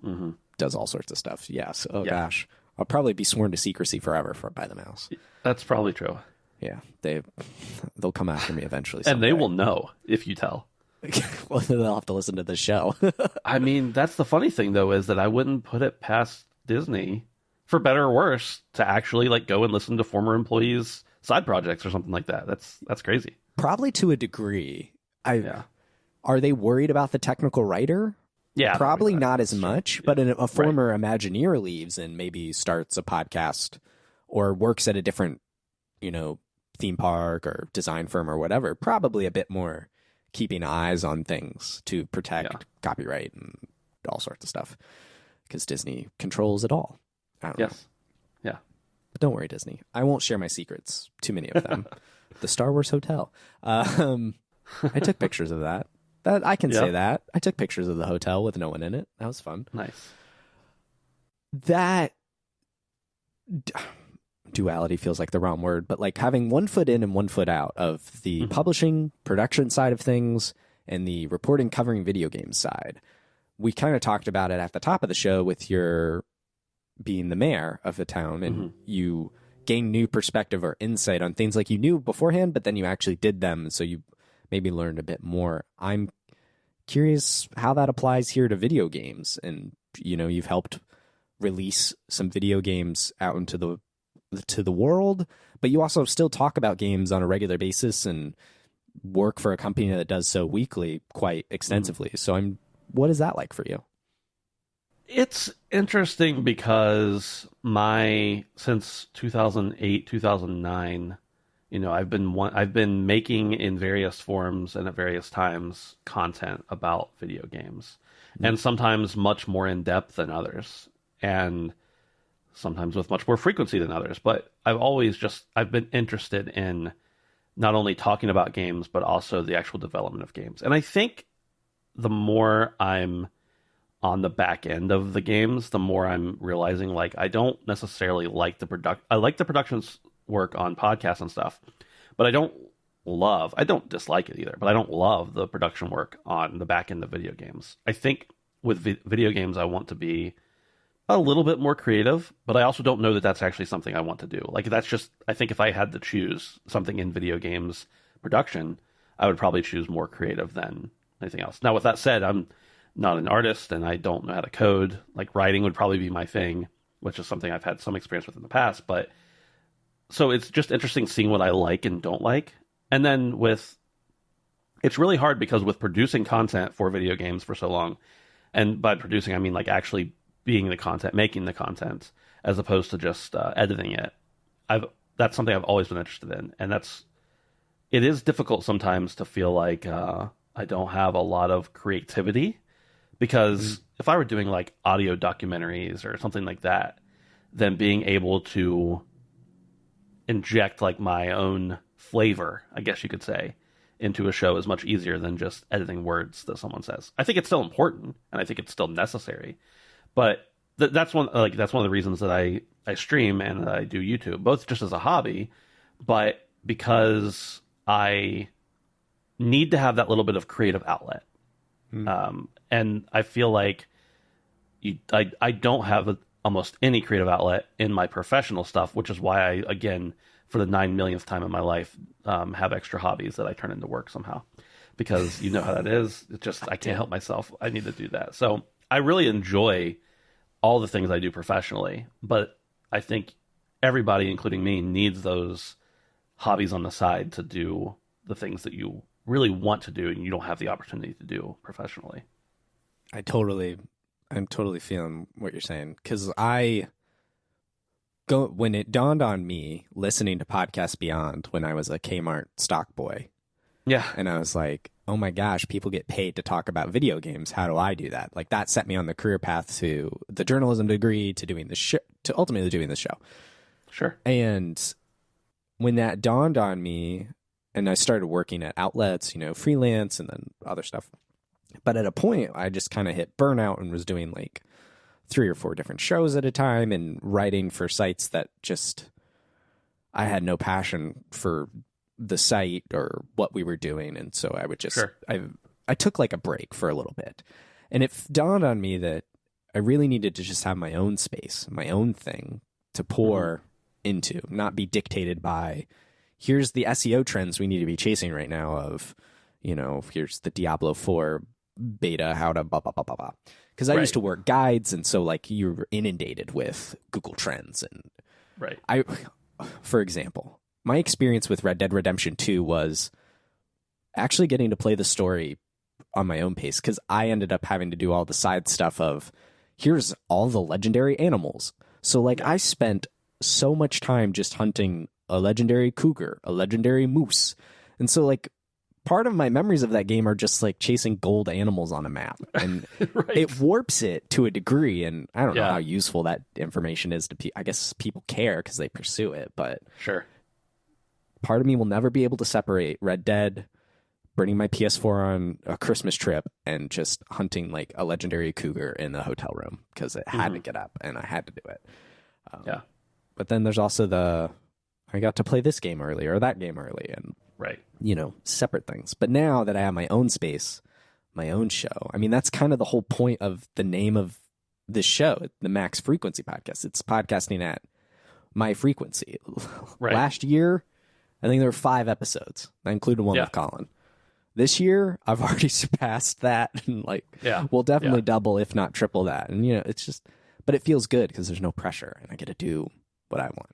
does all sorts of stuff. Yes. Oh gosh. I'll probably be sworn to secrecy forever by the mouse. That's probably true. Yeah, they'll come after me eventually. And they will know if you tell. Well, they'll have to listen to the show. I mean, that's the funny thing, though, is that I wouldn't put it past Disney, for better or worse, to actually like go and listen to former employees' side projects or something like that. That's crazy. Probably to a degree. Are they worried about the technical writer? Yeah, probably not as much. But a former Imagineer leaves and maybe starts a podcast or works at a different, theme park or design firm or whatever, probably a bit more keeping eyes on things to protect copyright and all sorts of stuff because Disney controls it all. I don't know. Yeah. But don't worry, Disney. I won't share my secrets. Too many of them. The Star Wars Hotel. I took pictures of that. I can say that. I took pictures of the hotel with no one in it. That was fun. Nice. That duality feels like the wrong word, but like having 1 foot in and 1 foot out of the publishing, production side of things and the reporting, covering video games side. We kind of talked about it at the top of the show with your being the mayor of the town and you gain new perspective or insight on things like you knew beforehand, but then you actually did them, so you maybe learned a bit more. I'm curious how that applies here to video games. And, you know, you've helped release some video games out into the world, but you also still talk about games on a regular basis and work for a company that does so weekly quite extensively. So what is that like for you? It's interesting because since 2008, 2009, you know, I've been making in various forms and at various times content about video games, and sometimes much more in depth than others, and sometimes with much more frequency than others. But I've been interested in not only talking about games, but also the actual development of games. And I think the more I'm on the back end of the games, the more I'm realizing, like, I don't necessarily like I like the production's work on podcasts and stuff, but I don't dislike it either, but I don't love the production work on the back end of video games. I think with video games, I want to be a little bit more creative, but I also don't know that that's actually something I want to do. Like, I think if I had to choose something in video games production, I would probably choose more creative than anything else. Now, with that said, I'm not an artist and I don't know how to code. Like, writing would probably be my thing, which is something I've had some experience with in the past. But so it's just interesting seeing what I like and don't like. And then it's really hard because with producing content for video games for so long, and by producing, I mean like actually being the content, making the content, as opposed to just editing it. That's something I've always been interested in. And it is difficult sometimes to feel like I don't have a lot of creativity. Because if I were doing like audio documentaries or something like that, then being able to inject like my own flavor, I guess you could say, into a show is much easier than just editing words that someone says. I think it's still important and I think it's still necessary, but that's one of the reasons that I stream and that I do YouTube, both just as a hobby, but because I need to have that little bit of creative outlet. And I feel like I don't have almost any creative outlet in my professional stuff, which is why I, again, for the 9 millionth time in my life, have extra hobbies that I turn into work somehow. Because you know how that is. It's just, I can't help myself. I need to do that. So I really enjoy all the things I do professionally, but I think everybody, including me, needs those hobbies on the side to do the things that you really want to do and you don't have the opportunity to do professionally. I'm totally feeling what you're saying, because when it dawned on me listening to Podcast Beyond when I was a Kmart stock boy. Yeah. And I was like, oh my gosh, people get paid to talk about video games. How do I do that? Like, that set me on the career path to the journalism degree, to doing the show, to ultimately doing the show. Sure. And when that dawned on me, and I started working at outlets, you know, freelance and then other stuff. But at a point, I just kind of hit burnout and was doing like 3 or 4 different shows at a time and writing for sites that just, I had no passion for the site or what we were doing. And so I would just, sure. I took like a break for a little bit. And it dawned on me that I really needed to just have my own space, my own thing to pour into, not be dictated by, here's the SEO trends we need to be chasing right now of, you know, here's the Diablo 4 beta, how to blah, blah, blah, blah, blah. Because I used to work guides, and so like you're inundated with Google Trends. And for example, my experience with Red Dead Redemption 2 was actually getting to play the story on my own pace, because I ended up having to do all the side stuff of, here's all the legendary animals. So like I spent so much time just hunting a legendary cougar, a legendary moose. And so like part of my memories of that game are just like chasing gold animals on a map, and it warps it to a degree. And I don't know how useful that information is to people. I guess people care because they pursue it, but sure. Part of me will never be able to separate Red Dead, bringing my PS4 on a Christmas trip, and just hunting like a legendary cougar in the hotel room because it had to get up and I had to do it. But then there's also I got to play this game early or that game early, and you know, separate things. But now that I have my own space, my own show, I mean, that's kind of the whole point of the name of this show, the Max Frequency Podcast. It's podcasting at my frequency. Right. Last year, I think there were 5 episodes. I included one with Colin. This year, I've already surpassed that, and we'll definitely double, if not triple that. And it's just, but it feels good because there's no pressure, and I get to do what I want.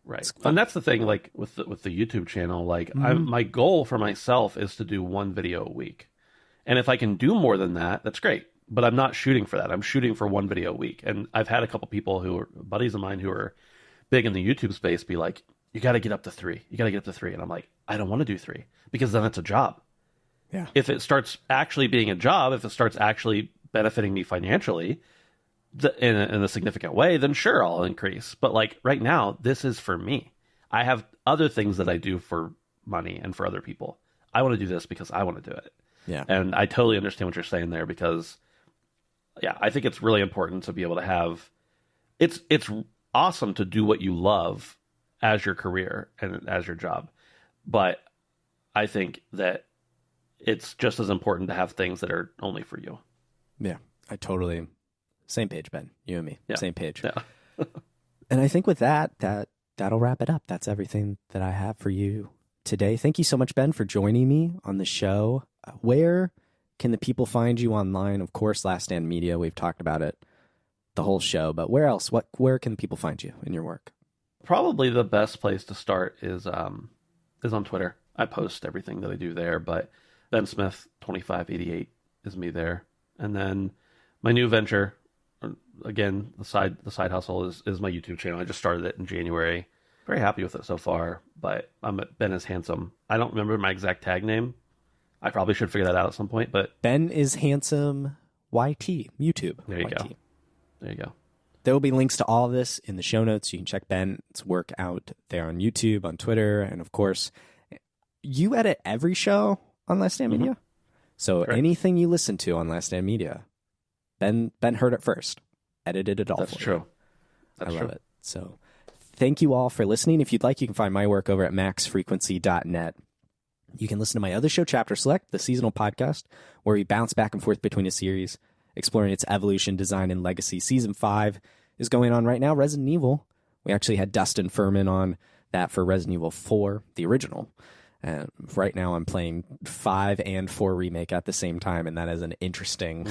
Right, and that's the thing. Like with the YouTube channel, my goal for myself is to do 1 video a week, and if I can do more than that, that's great. But I'm not shooting for that. I'm shooting for 1 video a week, and I've had a couple people who are buddies of mine who are big in the YouTube space be like, "You got to get up to 3. You got to get up to 3," and I'm like, I don't want to do 3 because then it's a job. Yeah. If it starts actually being a job, if it starts actually benefiting me financially in a significant way, then sure, I'll increase. But right now, this is for me. I have other things that I do for money and for other people. I want to do this because I want to do it. Yeah. And I totally understand what you're saying there because, I think it's really important to be able to have. It's awesome to do what you love as your career and as your job, but I think that it's just as important to have things that are only for you. Yeah, I totally. Same page, Ben. You and me. Yeah. Same page. Yeah. And I think with that'll wrap it up. That's everything that I have for you today. Thank you so much, Ben, for joining me on the show. Where can the people find you online? Of course, Last Stand Media. We've talked about it the whole show, but where else? Where can people find you in your work? Probably the best place to start is on Twitter. I post everything that I do there, but Ben Smith 2588 is me there. And then my new venture, again, the side hustle is my YouTube channel. I just started it in January. Very happy with it so far, but I'm at Ben is Handsome. I don't remember my exact tag name. I probably should figure that out at some point, but Ben is Handsome YT, YouTube. There you YT. go. There you go. There will be links to all of this in the show notes. You can check Ben's work out there on YouTube, on Twitter, and of course, you edit every show on Last Stand Media. So Correct. Anything you listen to on Last Stand Media, Ben heard it first, edited it all. That's for true. You. That's I true. love it. So thank you all for listening. If you'd like, you can find my work over at maxfrequency.net. You can listen to my other show, Chapter Select, the seasonal podcast, where we bounce back and forth between a series, exploring its evolution, design, and legacy. Season 5 is going on right now, Resident Evil. We actually had Dustin Furman on that for Resident Evil 4, the original. And right now I'm playing 5 and 4 remake at the same time, and that is an interesting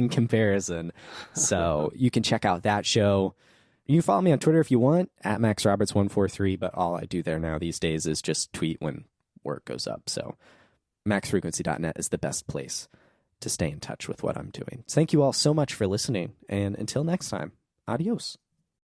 comparison. So you can check out that show. You can follow me on Twitter if you want, at MaxRoberts143, but all I do there now these days is just tweet when work goes up. So maxfrequency.net is the best place to stay in touch with what I'm doing. Thank you all so much for listening, and until next time, adios.